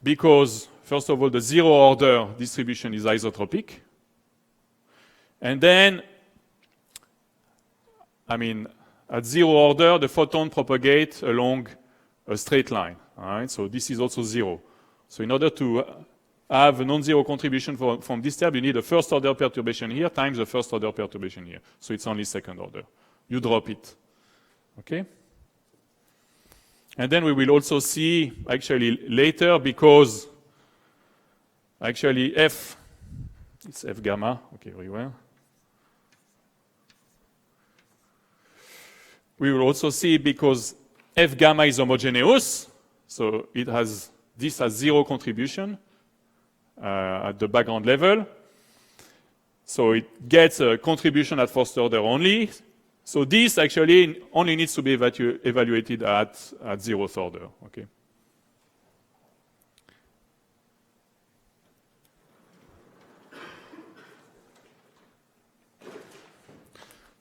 because first of all the zero order distribution is isotropic, and then at zero order the photon propagates along a straight line. All right, so this is also 0. So in order to have a non-zero contribution from this term, you need a first order perturbation here times the first order perturbation here. So it's only second order. You drop it. Okay? And then we will also see actually later, because actually it's F gamma, okay, very well. We will also see because F gamma is homogeneous, so this has 0 contribution at the background level. So it gets a contribution at first order only. So this actually only needs to be evaluated at 0th order. Okay.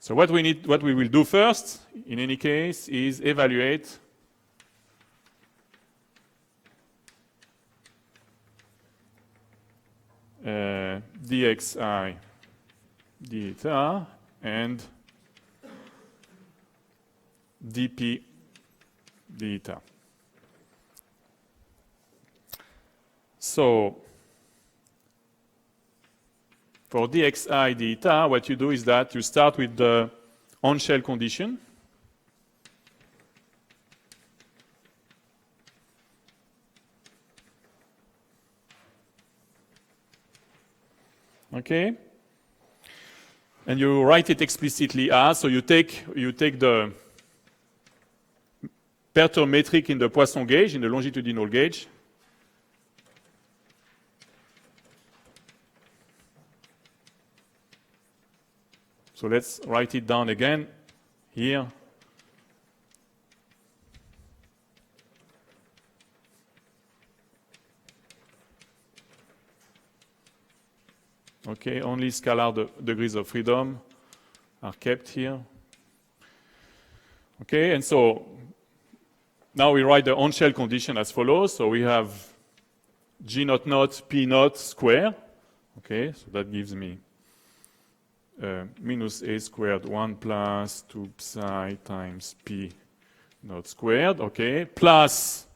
So what we will do first, in any case, is evaluate dxi deta and dp deta. So for dxi deta, what you do is that you start with the on-shell condition. Okay? And you write it explicitly as, so you take the perturb metric in the Poisson gauge, in the longitudinal gauge. So let's write it down again here. Okay, only scalar degrees of freedom are kept here. Okay, and so now we write the on-shell condition as follows. So we have G naught naught P naught square. Okay, so that gives me minus a squared 1 plus 2 psi times P naught squared. Okay, plus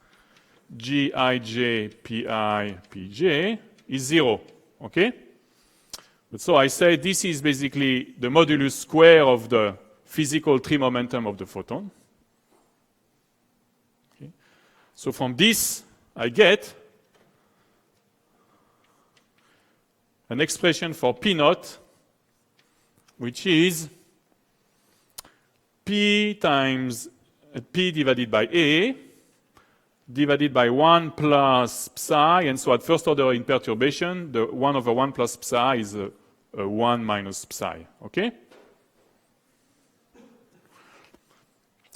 Gij Pi Pj is 0. Okay. But so I say this is basically the modulus square of the physical tree momentum of the photon. Okay. So from this, I get an expression for P naught, which is P times P divided by A divided by 1 plus psi, and so at first order in perturbation, the 1 over 1 plus psi is a 1 minus psi, okay?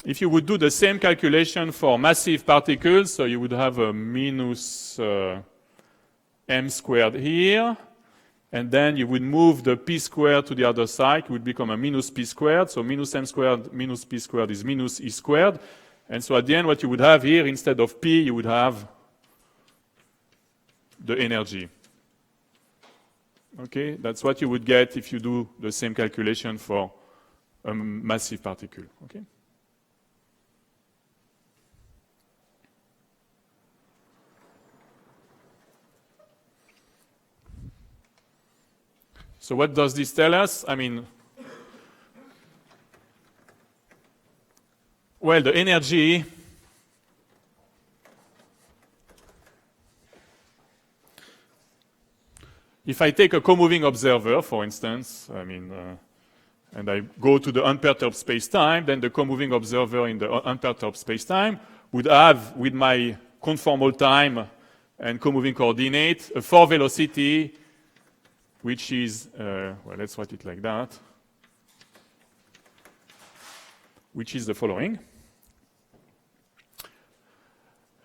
If you would do the same calculation for massive particles, so you would have a minus m squared here, and then you would move the p squared to the other side, it would become a minus p squared, so minus m squared minus p squared is minus e squared. And so at the end, what you would have here, instead of P, you would have the energy. Okay, that's what you would get if you do the same calculation for a massive particle. Okay. So what does this tell us? I mean, well, the energy if I take a co-moving observer, for instance, I mean, and I go to the unperturbed space-time, then the co-moving observer in the unperturbed space-time would have, with my conformal time and co-moving coordinate, a 4 velocity, which is, well, let's write it like that, which is the following.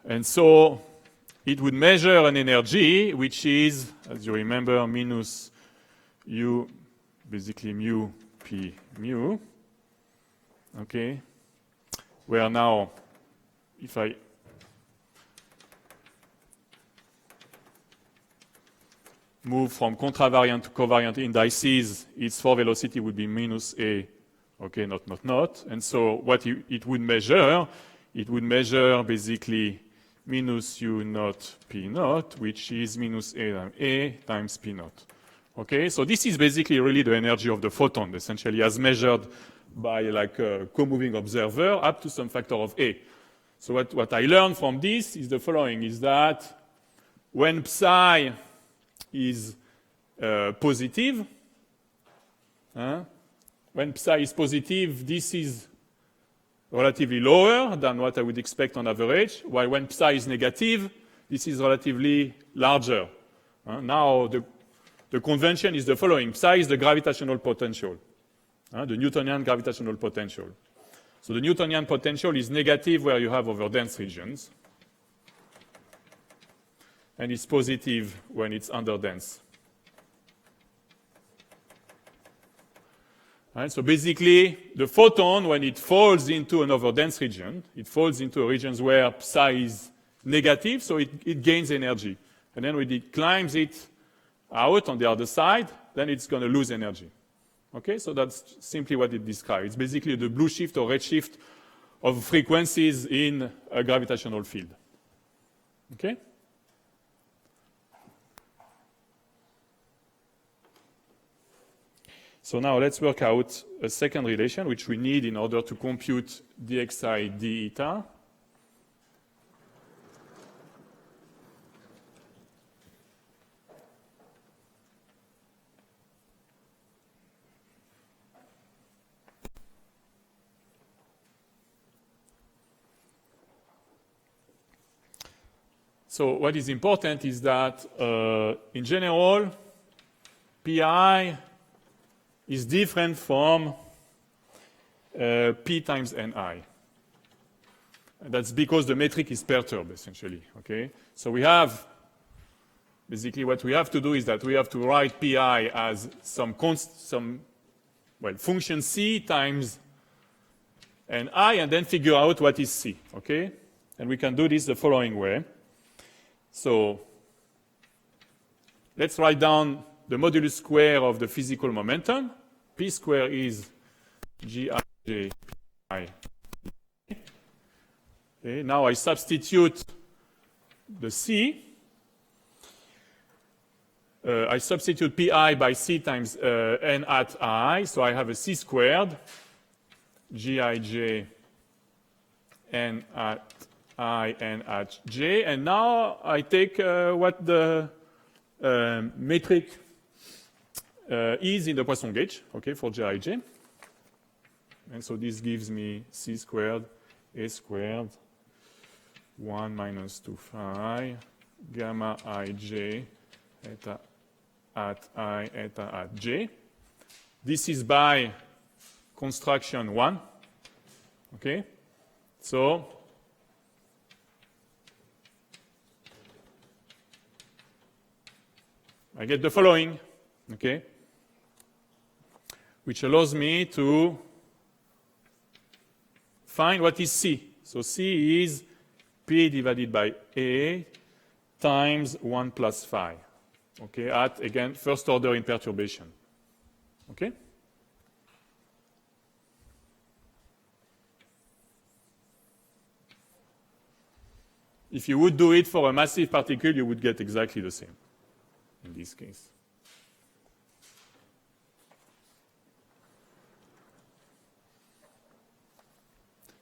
And so it would measure an energy which is, as you remember, minus u, basically mu p mu. Okay, where now, if I move from contravariant to covariant indices, its 4 velocity would be minus a, okay, not. And so what it would measure basically minus u naught p naught, which is minus a times p naught. Okay, so this is basically really the energy of the photon, essentially, as measured by like a co-moving observer up to some factor of a. So what I learned from this is the following, is that when psi is positive, when psi is positive, this is relatively lower than what I would expect on average, while when psi is negative, this is relatively larger. Now, the convention is the following. Psi is the gravitational potential, the Newtonian gravitational potential. So the Newtonian potential is negative where you have over dense regions, and it's positive when it's under dense. Right? So basically, the photon, when it falls into an overdense region, it falls into regions where psi is negative, so it gains energy. And then when it climbs it out on the other side, then it's going to lose energy. Okay, so that's simply what it describes. It's basically the blue shift or red shift of frequencies in a gravitational field. Okay? So now let's work out a second relation which we need in order to compute dxi d eta. So what is important is that in general, pi is different from p times ni. And that's because the metric is perturbed, essentially. Okay? So we have, basically what we have to do is that we have to write pi as some function c times ni, and then figure out what is c. Okay? And we can do this the following way. So let's write down the modulus square of the physical momentum. P square is GIJ pi. Okay, now I substitute the C. I substitute pi by C times n at I. So I have a C squared GIJ n at I n at j. And now I take what the metric is in the Poisson gauge, okay, for Jij. And so this gives me c squared a squared 1 minus 2 phi gamma ij eta at I eta at j. This is by construction 1. Okay? So I get the following, okay, which allows me to find what is C. So C is P divided by A times 1 plus phi, okay, at, again, first order in perturbation, okay? If you would do it for a massive particle, you would get exactly the same in this case.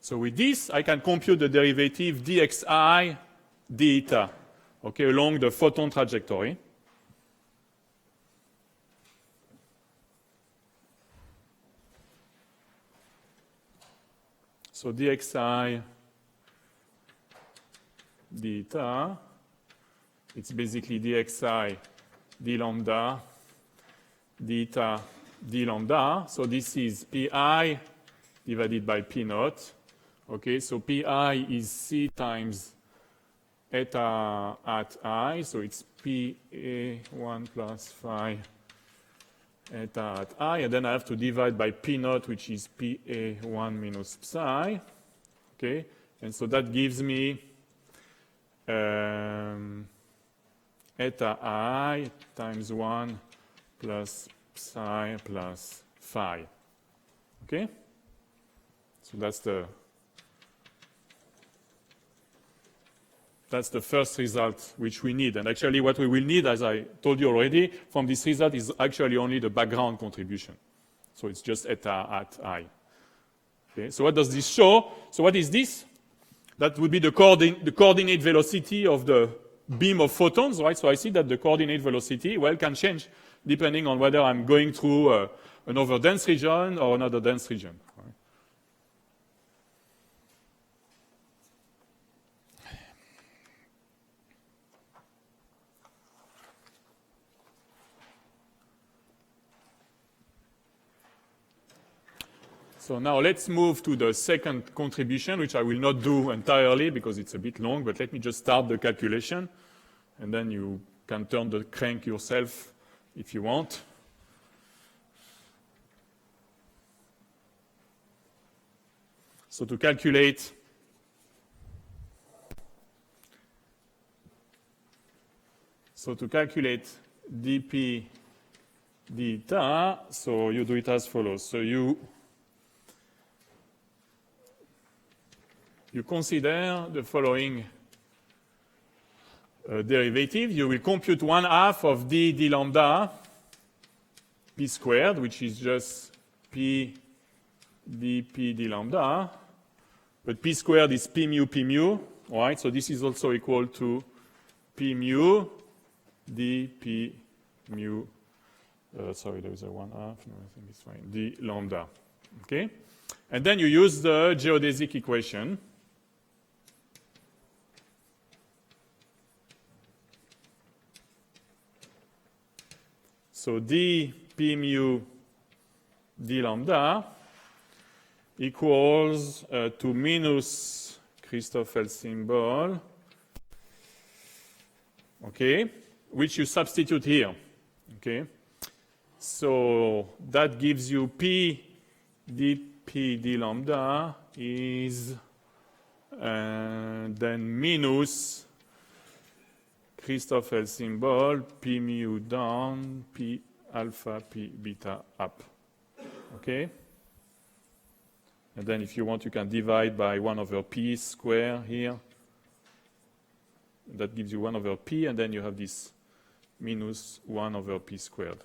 So with this, I can compute the derivative dxi d eta, okay, along the photon trajectory. So dxi d eta, it's basically dxi d lambda, d eta d lambda. So this is pi divided by p naught. Okay, so pi is c times eta at I. So it's pa1 plus phi eta at I. And then I have to divide by p naught, which is pa1 minus psi. Okay, and so that gives me eta I times 1 plus psi plus phi. Okay? So that's the first result which we need. And actually what we will need, as I told you already, from this result is actually only the background contribution. So it's just eta at I. Okay? So what does this show? So what is this? That would be the coordinate velocity of the beam of photons, right? So I see that the coordinate velocity, well, can change depending on whether I'm going through an overdense region or another dense region. Right? So now let's move to the second contribution, which I will not do entirely because it's a bit long, but let me just start the calculation, and then you can turn the crank yourself if you want. So to calculate dp deta, so you do it as follows. So you consider the following derivative. You will compute 1/2 of d lambda p squared, which is just p dp d lambda. But p squared is p mu, right? So this is also equal to p mu dp mu. Sorry, there is a 1/2. No, I think it's fine. D lambda. Okay? And then you use the geodesic equation. So dp mu d lambda equals to minus Christoffel symbol, okay, which you substitute here, okay. So that gives you p dp d lambda is then minus Christoffel symbol p mu down p alpha p beta up, okay. And then if you want, you can divide by 1/p square here. That gives you 1/p, and then you have this minus 1/p squared.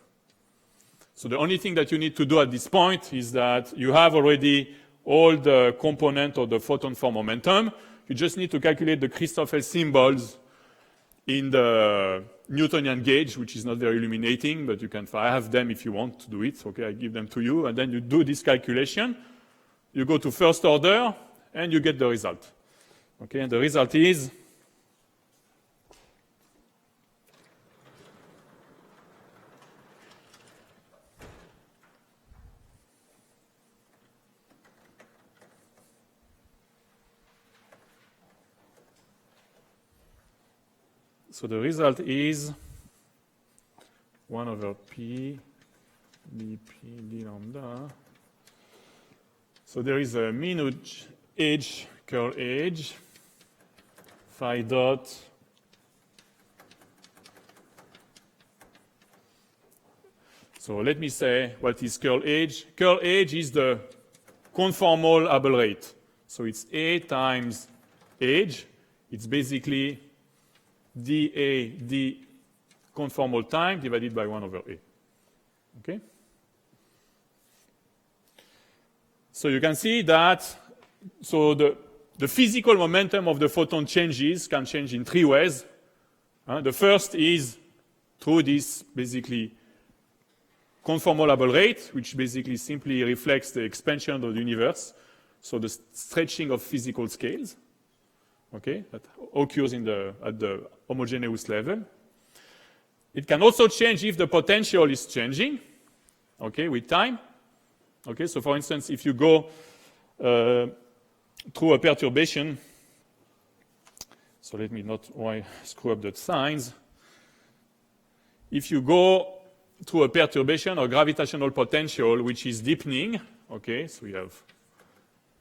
So the only thing that you need to do at this point is that you have already all the components of the photon form momentum. You just need to calculate the Christoffel symbols in the Newtonian gauge, which is not very illuminating, but you can. I have them if you want to do it. Okay, I give them to you, and then you do this calculation. You go to first order, and you get the result. Okay, and the result is so the result is 1/p dp d lambda. So there is a mean edge, curl edge, phi dot so let me say what is curl edge. Curl edge is the conformal Abel rate. So it's A times edge. It's basically dA d conformal time divided by 1/A. Okay? So you can see that the physical momentum of the photon can change in 3 ways. The first is through this basically conformal Abel rate, which basically simply reflects the expansion of the universe, so the stretching of physical scales, okay, that occurs at the homogeneous level. It can also change if the potential is changing, okay, with time. Okay, so for instance, if you go through a perturbation, so let me not screw up the signs. If you go through a perturbation or gravitational potential which is deepening, okay, so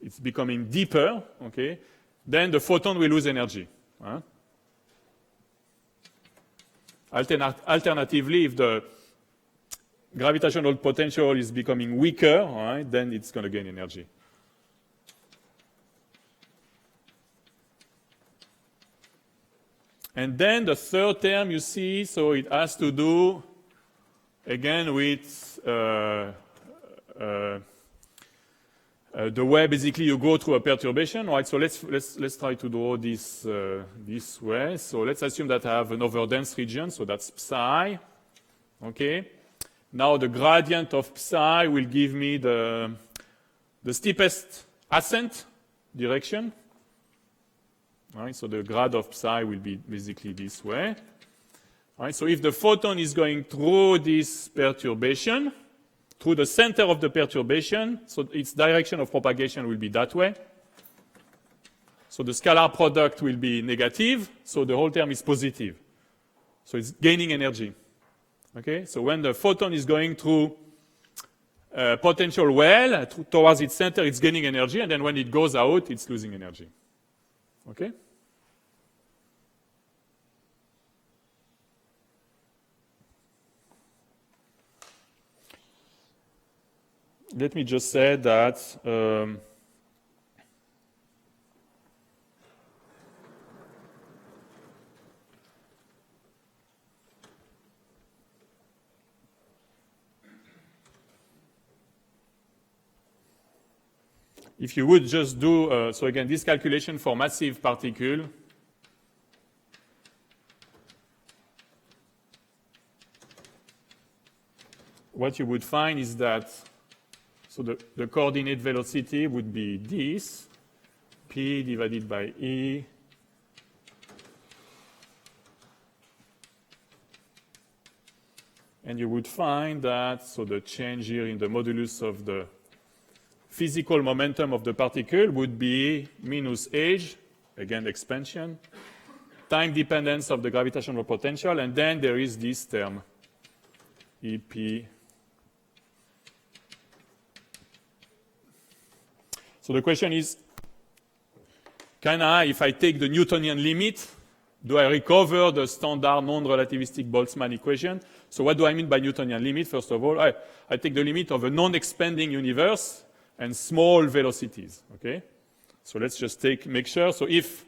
it's becoming deeper, okay, then the photon will lose energy. Alternatively, if the gravitational potential is becoming weaker, right, then it's going to gain energy. And then the third term you see, so it has to do again with the way basically you go through a perturbation, right? So let's try to draw this this way. So let's assume that I have an overdense region, so that's psi, okay. Now the gradient of psi will give me the steepest ascent direction. All right, so the grad of psi will be basically this way. All right, so if the photon is going through this perturbation, through the center of the perturbation, so its direction of propagation will be that way. So the scalar product will be negative, so the whole term is positive. So it's gaining energy. Okay, so when the photon is going through potential well towards its center, it's gaining energy, and then when it goes out, it's losing energy. Okay? Let me just say that if you would just do, so again, this calculation for massive particle, what you would find is that, so the coordinate velocity would be this, P divided by E and you would find that, so the change here in the modulus of the physical momentum of the particle would be minus h, again expansion, time dependence of the gravitational potential, and then there is this term, EP. So the question is, can I, if I take the Newtonian limit, do I recover the standard non-relativistic Boltzmann equation? So what do I mean by Newtonian limit? First of all, I take the limit of a non-expanding universe and small velocities, okay? So let's just make sure. So if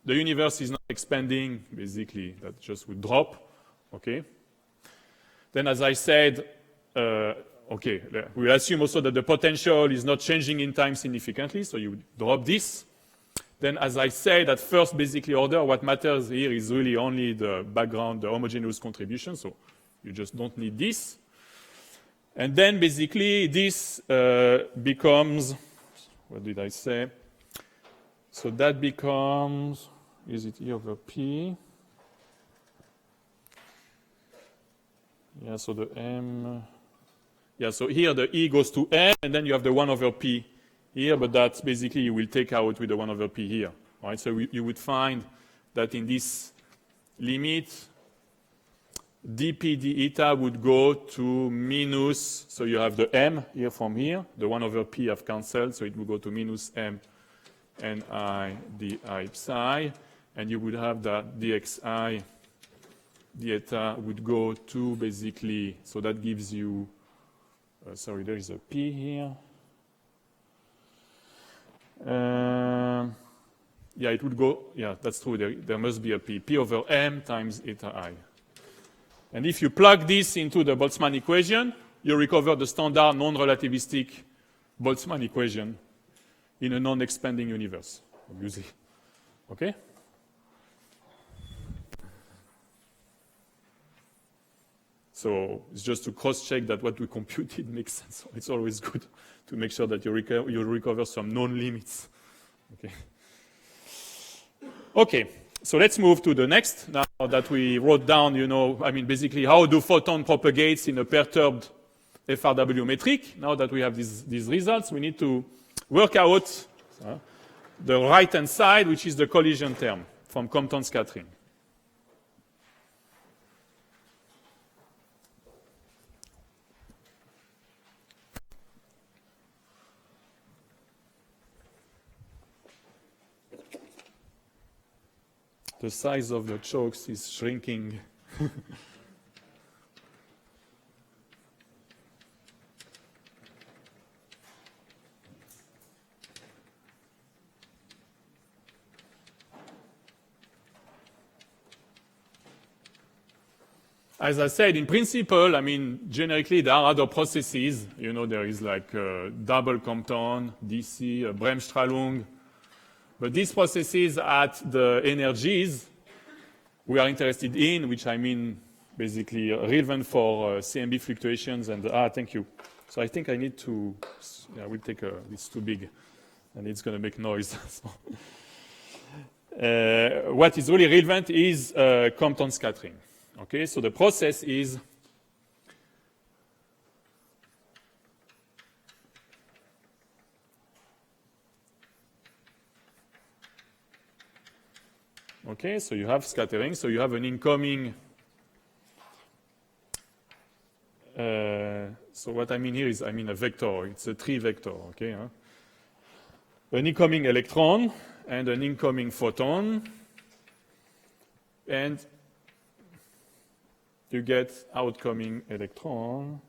the universe is not expanding, basically, that just would drop, okay? Then as I said, okay, we assume also that the potential is not changing in time significantly, so you would drop this. Then as I said, at first basically order, what matters here is really only the background, the homogeneous contribution, so you just don't need this. And then basically this becomes, what did I say? So that becomes, is it E over P? Yeah, so the M, yeah, so here the E goes to M, and then you have the 1 over P here, but that's basically you will take out with the 1 over P here. Right? So you would find that in this limit, dp d eta would go to minus, so you have the M here from here, the 1 over P have cancelled, so it would go to minus M Ni di psi, and you would have that dxi d eta would go to basically, so that gives you, sorry, there is a P here. Yeah, it would go, yeah, that's true, there must be a P. P over M times eta I. And if you plug this into the Boltzmann equation, you recover the standard non-relativistic Boltzmann equation in a non-expanding universe, obviously. Okay? So it's just to cross-check that what we computed makes sense. It's always good to make sure that you recover some known limits. Okay. Okay, so let's move to the next. Now that we wrote down, you know, I mean, basically, how do photons propagate in a perturbed FRW metric? Now that we have these results, we need to work out the right-hand side, which is the collision term from Compton scattering. The size of the chokes is shrinking. As I said, in principle, I mean, generically, there are other processes. You know, there is like double Compton, DC, Bremsstrahlung. But these processes at the energies we are interested in, which I mean basically relevant for CMB fluctuations and, thank you. So I think I need to, yeah, we'll take it's too big and it's going to make noise. What is really relevant is Compton scattering. Okay, so the process is okay, so you have scattering, so you have an incoming, So what I mean here is, I mean a vector. It's a tree vector, okay? An incoming electron and an incoming photon, and you get outcoming electron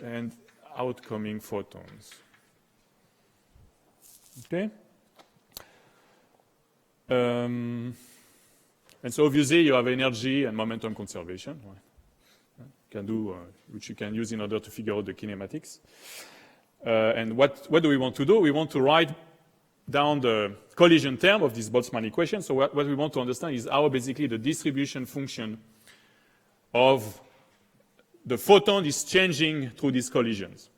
and outcoming photons. Okay? And so obviously you have energy and momentum conservation. Can do, which you can use in order to figure out the kinematics. And what do we want to do? We want to write down the collision term of this Boltzmann equation. So what we want to understand is how basically the distribution function of the photon is changing through these collisions.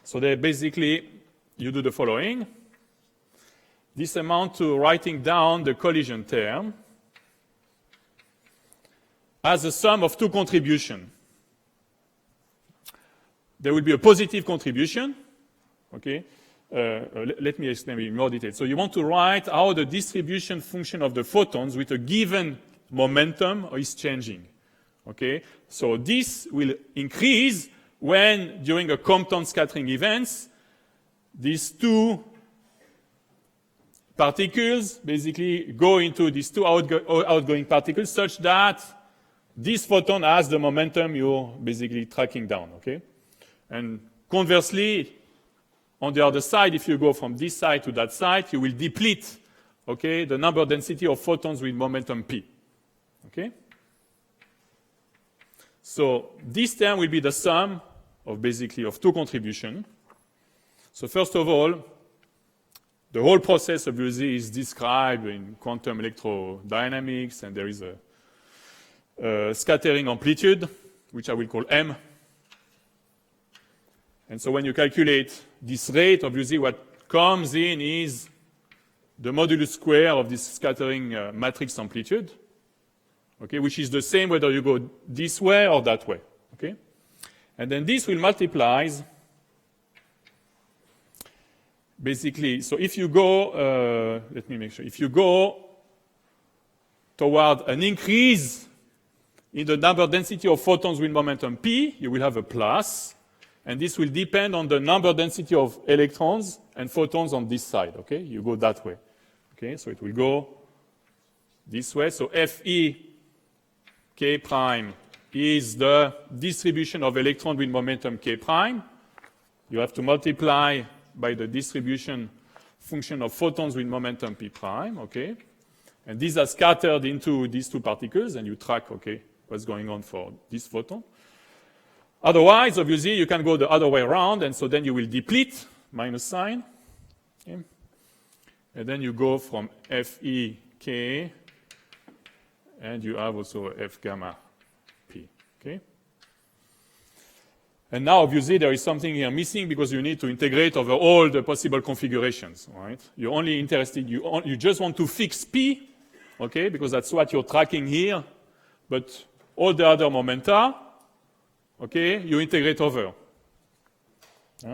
So they basically, you do the following. This amount to writing down the collision term as a sum of two contributions. There will be a positive contribution, okay? Let me explain in more detail. So you want to write how the distribution function of the photons with a given momentum is changing, okay? So this will increase when, during a Compton scattering events, these two particles basically go into these two outgoing particles such that this photon has the momentum you're basically tracking down, okay? And conversely, on the other side, if you go from this side to that side, you will deplete, okay, the number density of photons with momentum p, okay? So this term will be the sum of basically of two contributions. So first of all, the whole process obviously is described in quantum electrodynamics, and there is a scattering amplitude, which I will call m. And so when you calculate this rate, obviously what comes in is the modulus square of this scattering matrix amplitude, okay, which is the same whether you go this way or that way, okay? And then this will multiply, basically, so if you go, let me make sure, if you go toward an increase in the number density of photons with momentum p, you will have a plus, and this will depend on the number density of electrons and photons on this side, okay? You go that way, okay? So it will go this way. So Fe k prime is the distribution of electron with momentum k prime. You have to multiply by the distribution function of photons with momentum p prime, okay? And these are scattered into these two particles, and you track, okay, what's going on for this photon. Otherwise, obviously, you can go the other way around, and so then you will deplete, minus sign. Okay? And then you go from Fe k, and you have also F gamma p. Okay? And now, obviously, there is something here missing because you need to integrate over all the possible configurations, right? You're only interested, you just want to fix p, okay, because that's what you're tracking here, but all the other momenta, okay, you integrate over.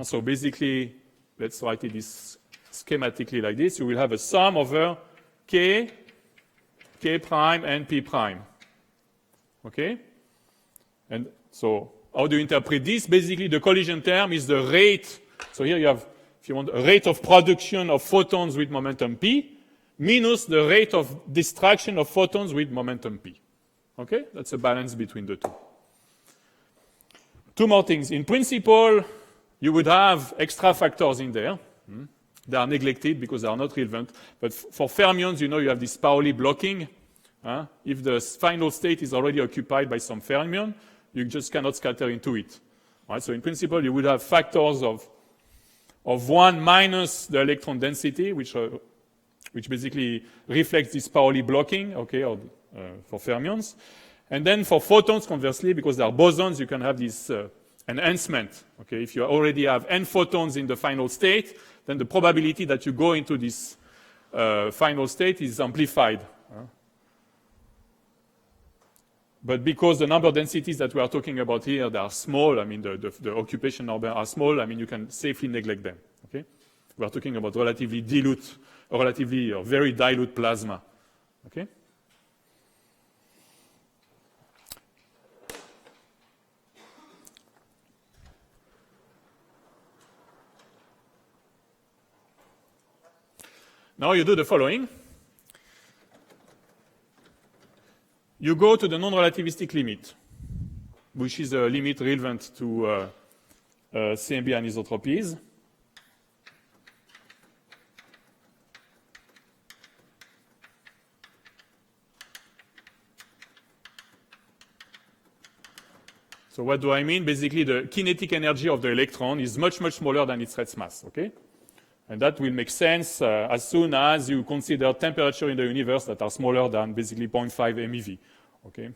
So basically, let's write it this schematically like this. You will have a sum over k, k prime, and p prime. Okay? And so how do you interpret this? Basically, the collision term is the rate. So here you have, if you want, a rate of production of photons with momentum p minus the rate of distraction of photons with momentum p. Okay? That's a balance between the two. Two more things. In principle, you would have extra factors in there. They are neglected because they are not relevant. But for fermions, you know, you have this Pauli blocking. If the final state is already occupied by some fermion, you just cannot scatter into it. Right? So in principle, you would have factors of 1 minus the electron density, which basically reflects this Pauli blocking, okay, for fermions. And then for photons, conversely, because they are bosons, you can have this enhancement. Okay? If you already have n photons in the final state, then the probability that you go into this final state is amplified. But because the number densities that we are talking about here, they are small, I mean, the occupation number are small, I mean, you can safely neglect them. Okay? We are talking about relatively dilute, or relatively or very dilute plasma. Okay? Now you do the following. You go to the non-relativistic limit, which is a limit relevant to CMB anisotropies. So what do I mean? Basically, the kinetic energy of the electron is much, much smaller than its Red's mass, okay? And that will make sense as soon as you consider temperature in the universe that are smaller than basically 0.5 MeV, okay?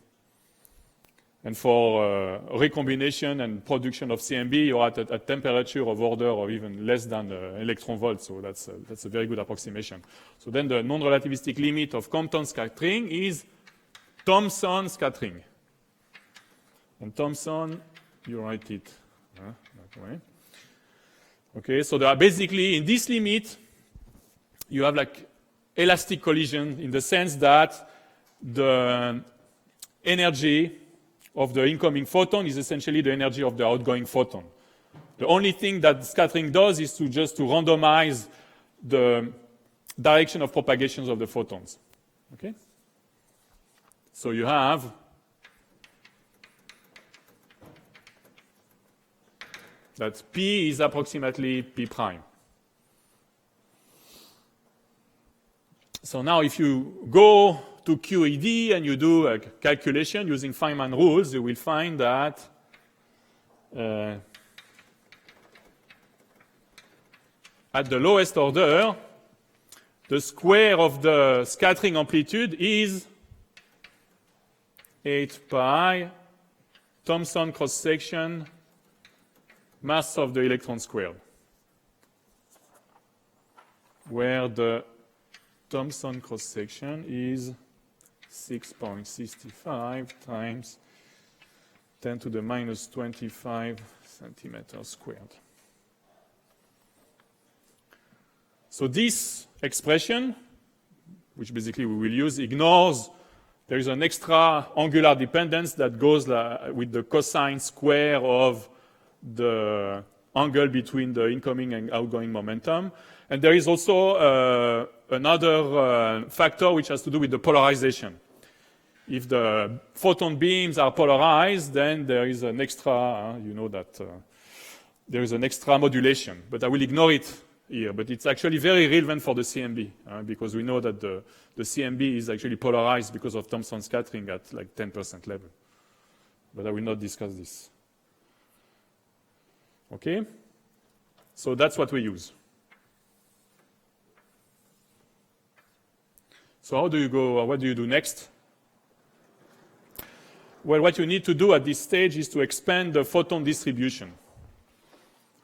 And for recombination and production of CMB, you're at a temperature of order or even less than electron volt, so that's a very good approximation. So then the non-relativistic limit of Compton scattering is Thomson scattering. And Thomson, you write it that way. Okay, so there are basically, in this limit, you have like elastic collision in the sense that the energy of the incoming photon is essentially the energy of the outgoing photon. The only thing that scattering does is to randomize the direction of propagations of the photons. Okay? So you have that P is approximately P prime. So now if you go to QED and you do a calculation using Feynman rules, you will find that at the lowest order, the square of the scattering amplitude is 8 pi Thomson cross-section mass of the electron squared, where the Thomson cross-section is 6.65 times 10 to the minus 25 centimeters squared. So this expression, which basically we will use, ignores there is an extra angular dependence that goes with the cosine square of the angle between the incoming and outgoing momentum. And there is also another factor which has to do with the polarization. If the photon beams are polarized, then there is an extra, you know that there is an extra modulation. But I will ignore it here. But it's actually very relevant for the CMB, because we know that the CMB is actually polarized because of Thomson scattering at like 10% level. But I will not discuss this. Okay? So that's what we use. So how do you go, or what do you do next? Well, what you need to do at this stage is to expand the photon distribution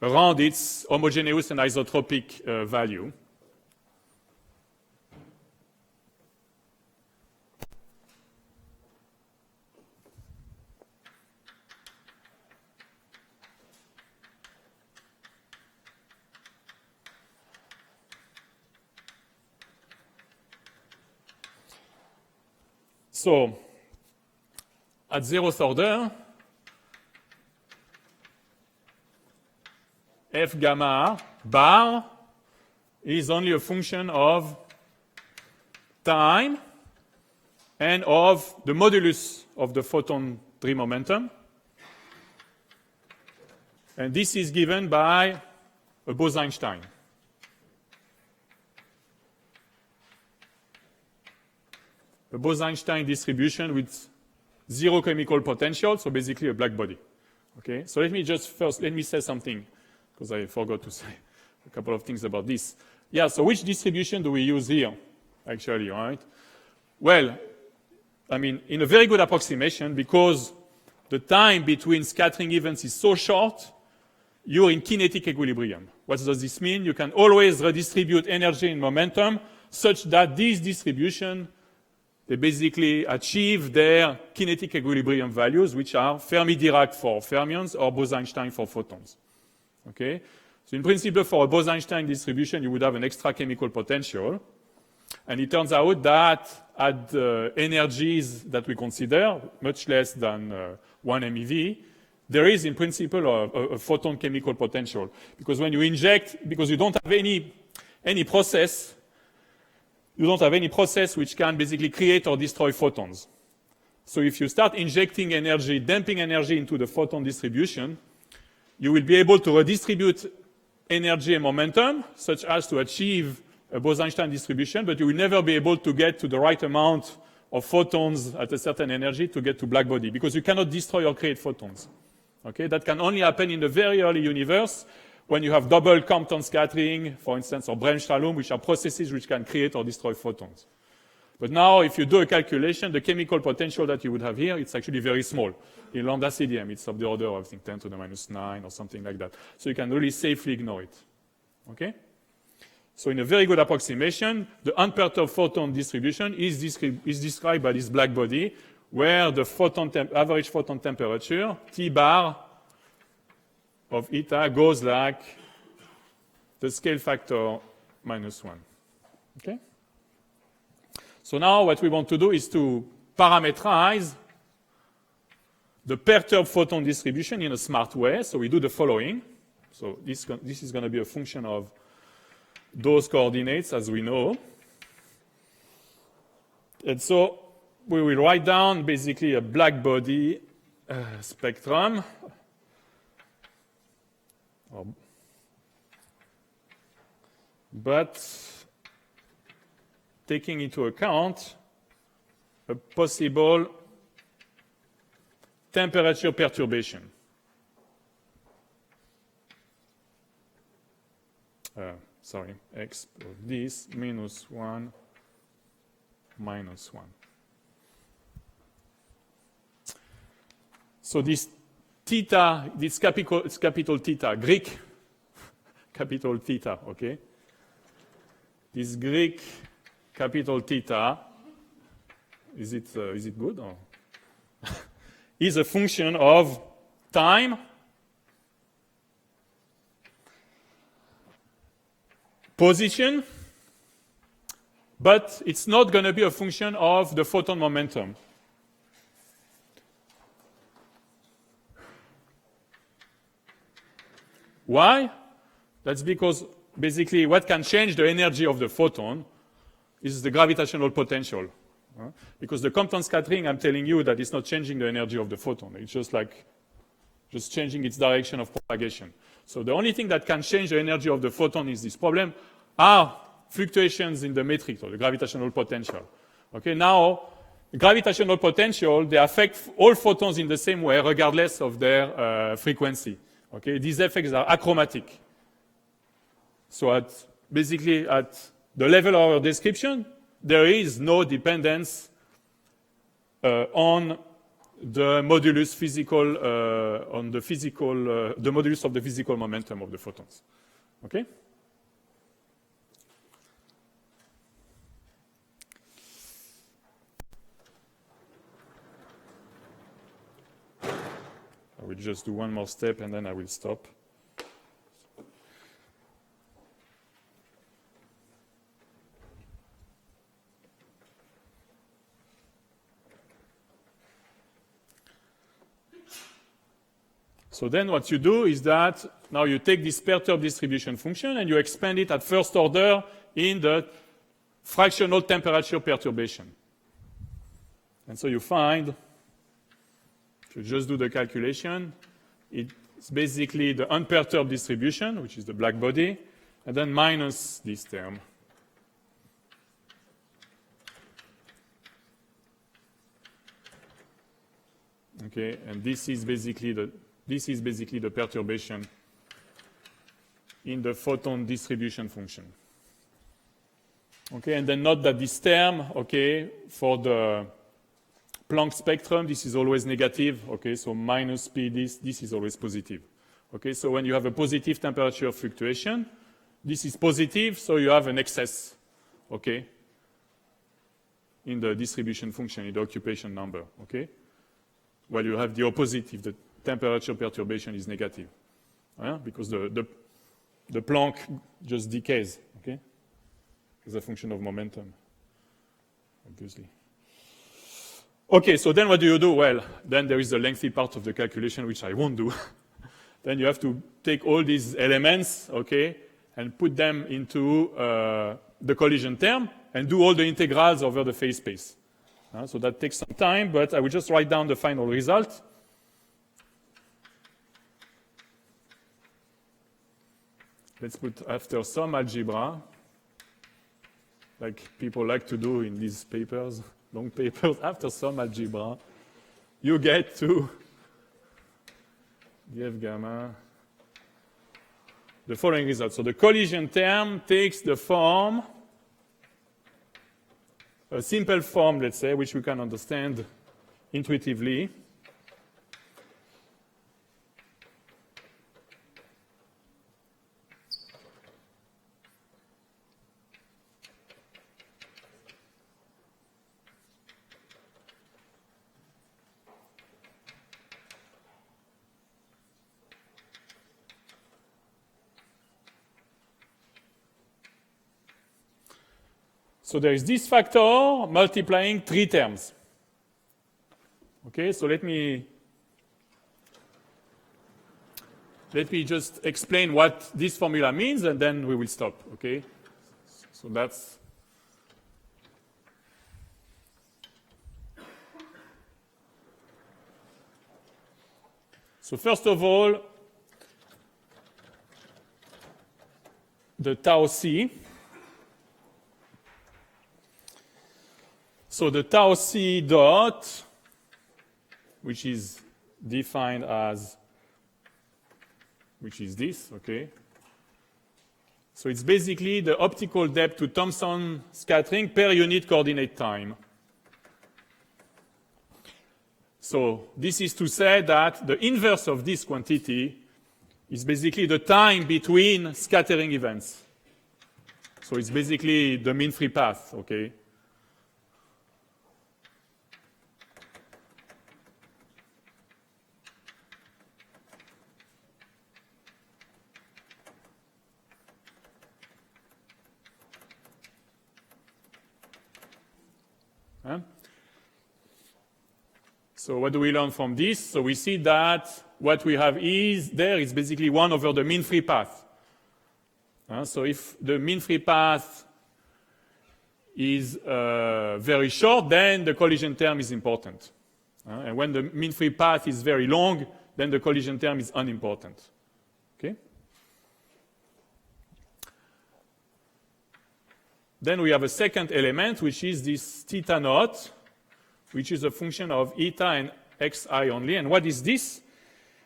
around its homogeneous and isotropic value. So, at zeroth order, F gamma bar is only a function of time and of the modulus of the photon 3 momentum. And this is given by a Bose-Einstein. A Bose-Einstein distribution with zero chemical potential, so basically a black body. Okay, so let me say something, because I forgot to say a couple of things about this. Yeah, so which distribution do we use here, actually, right? Well, I mean, in a very good approximation, because the time between scattering events is so short, you're in kinetic equilibrium. What does this mean? You can always redistribute energy and momentum such that this distribution, they basically achieve their kinetic equilibrium values, which are Fermi-Dirac for fermions or Bose-Einstein for photons. Okay? So in principle, for a Bose-Einstein distribution, you would have an extra chemical potential. And it turns out that at the energies that we consider, much less than 1 MeV, there is in principle a photon chemical potential. Because when you inject, because you don't have any process you don't have any process which can basically create or destroy photons. So if you start injecting energy, damping energy into the photon distribution, you will be able to redistribute energy and momentum, such as to achieve a Bose-Einstein distribution, but you will never be able to get to the right amount of photons at a certain energy to get to black body, because you cannot destroy or create photons. Okay? That can only happen in the very early universe, when you have double Compton scattering, for instance, or Bremsstrahlung, which are processes which can create or destroy photons. But now, if you do a calculation, the chemical potential that you would have here, it's actually very small. In lambda CDM, it's of the order of, I think, 10 to the minus 9 or something like that. So you can really safely ignore it. Okay? So in a very good approximation, the unperturbed photon distribution is described by this black body, where the average photon temperature, T bar of eta, goes like the scale factor minus 1. Okay? So now what we want to do is to parameterize the perturbed photon distribution in a smart way. So we do the following. So this is going to be a function of those coordinates, as we know. And so we will write down basically a black body spectrum. But taking into account a possible temperature perturbation. X of this minus 1 minus 1. So this theta, this capital theta, Greek capital theta, okay? This Greek capital theta, is it good? Or is a function of time position, but it's not going to be a function of the photon momentum. Why? That's because basically what can change the energy of the photon is the gravitational potential. Because the Compton scattering, I'm telling you that it's not changing the energy of the photon. It's just changing its direction of propagation. So the only thing that can change the energy of the photon is this problem are fluctuations in the matrix, or the gravitational potential. Okay, now, gravitational potential, they affect all photons in the same way, regardless of their frequency. Okay, these effects are achromatic. So basically at the level of our description, there is no dependence on the modulus physical, the modulus of the physical momentum of the photons. Okay? I will just do one more step and then I will stop. So then what you do is that now you take this perturbed distribution function and you expand it at first order in the fractional temperature perturbation. And so you find, if you just do the calculation, it's basically the unperturbed distribution, which is the black body, and then minus this term. Okay, and this is basically the perturbation in the photon distribution function. Okay, and then note that this term, okay, for the Planck spectrum, this is always negative. Okay, so minus P, this is always positive. Okay, so when you have a positive temperature fluctuation, this is positive, so you have an excess, okay, in the distribution function, in the occupation number, okay? While you have the opposite if the temperature perturbation is negative, because the Planck just decays, okay, as a function of momentum, obviously. Okay, so then what do you do? Well, then there is the lengthy part of the calculation, which I won't do. Then you have to take all these elements, okay, and put them into the collision term and do all the integrals over the phase space. So that takes some time, but I will just write down the final result. Let's put after some algebra, like people like to do in these papers, long papers, after some algebra, you get to df gamma, the following result. So the collision term takes the form, a simple form, let's say, which we can understand intuitively. So there is this factor multiplying 3 terms. Okay, so let me just explain what this formula means, and then we will stop. Okay, so that's so first of all, the tau c. So the tau c dot, which is defined as, which is this, okay? So it's basically the optical depth to Thomson scattering per unit coordinate time. So this is to say that the inverse of this quantity is basically the time between scattering events. So it's basically the mean free path, okay? So what do we learn from this? So we see that what we have is basically 1 over the mean free path. So if the mean free path is very short, then the collision term is important. And when the mean free path is very long, then the collision term is unimportant. Okay? Then we have a second element, which is this theta naught, which is a function of eta and xi only. And what is this?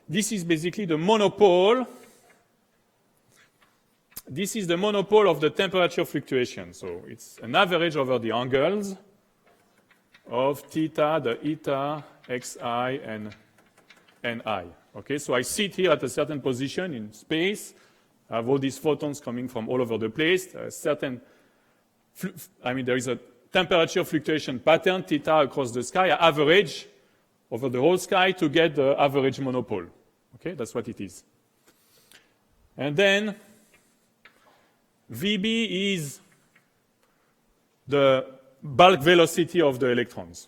This is basically the monopole. This is the monopole of the temperature fluctuation. So it's an average over the angles of theta, the eta, xi, and ni. Okay, so I sit here at a certain position in space. I have all these photons coming from all over the place. There is a temperature fluctuation pattern, theta across the sky. I average over the whole sky to get the average monopole. Okay, that's what it is. And then Vb is the bulk velocity of the electrons.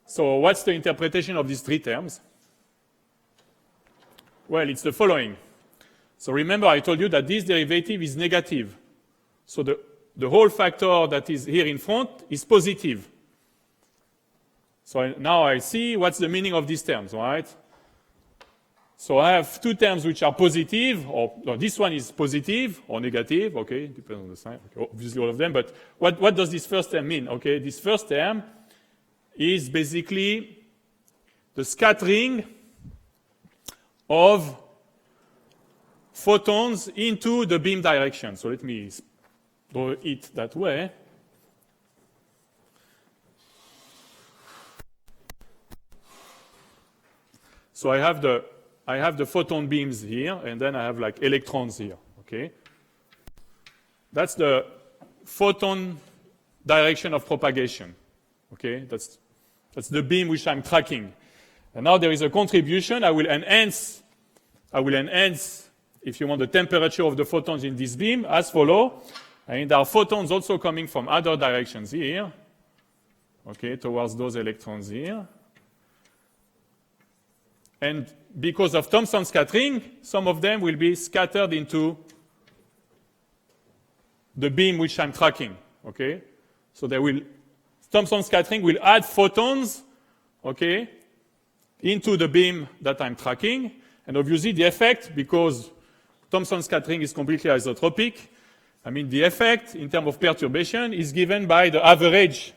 So what's the interpretation of these 3 terms? Well, it's the following. So remember, I told you that this derivative is negative. So the whole factor that is here in front is positive. So now I see what's the meaning of these terms, right? So I have 2 terms which are positive, or no, this one is positive or negative, okay, depends on the sign, okay, obviously all of them, but what does this first term mean? Okay, this first term is basically the scattering of photons into the beam direction. So let me draw it that way. So I have the photon beams here, and then I have like electrons here. Okay, that's the photon direction of propagation. Okay, that's the beam which I'm tracking. And now there is a contribution. I will enhance, if you want, the temperature of the photons in this beam as follow. And there are photons also coming from other directions here. okay, towards those electrons here. And because of Thomson scattering, some of them will be scattered into the beam which I'm tracking, okay? So Thomson scattering will add photons, okay, into the beam that I'm tracking. And obviously the effect, because Thomson scattering is completely isotropic, the effect in terms of perturbation is given by the average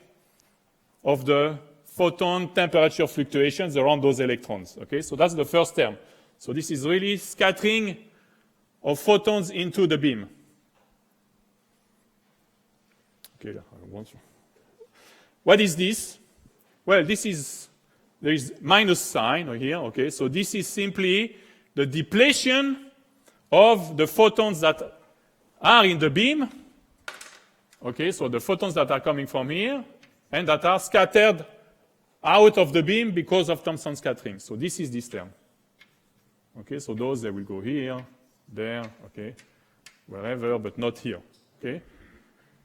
of the photon temperature fluctuations around those electrons, okay? So that's the first term. So this is really scattering of photons into the beam. Okay, what is this? Well, there is minus sign here, okay? So this is simply the depletion of the photons that are in the beam, okay? So the photons that are coming from here and that are scattered out of the beam because of Thomson scattering. So this is this term, okay? So those, they will go here, there, okay, wherever, but not here, okay?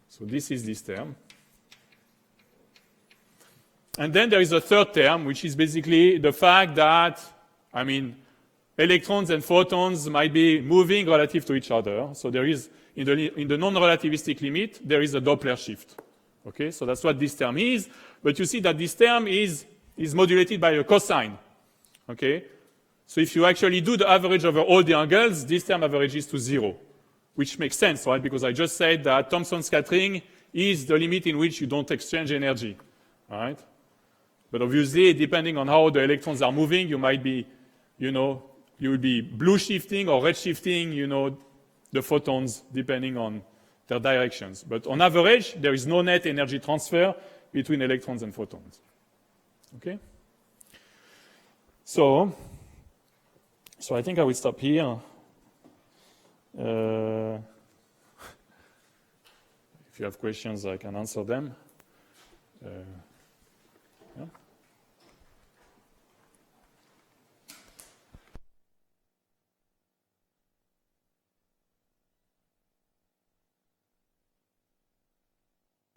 So this is this term. And then there is a third term, which is basically the fact that, electrons and photons might be moving relative to each other. So there is, in the non-relativistic limit, there is a Doppler shift. Okay, so that's what this term is. But you see that this term is modulated by a cosine. Okay, so if you actually do the average over all the angles, this term averages to 0. Which makes sense, right? Because I just said that Thomson scattering is the limit in which you don't exchange energy, right? But obviously, depending on how the electrons are moving, you might be, you will be blue shifting or red shifting, the photons, depending on their directions. But on average, there is no net energy transfer between electrons and photons. Okay? So I think I will stop here. If you have questions, I can answer them.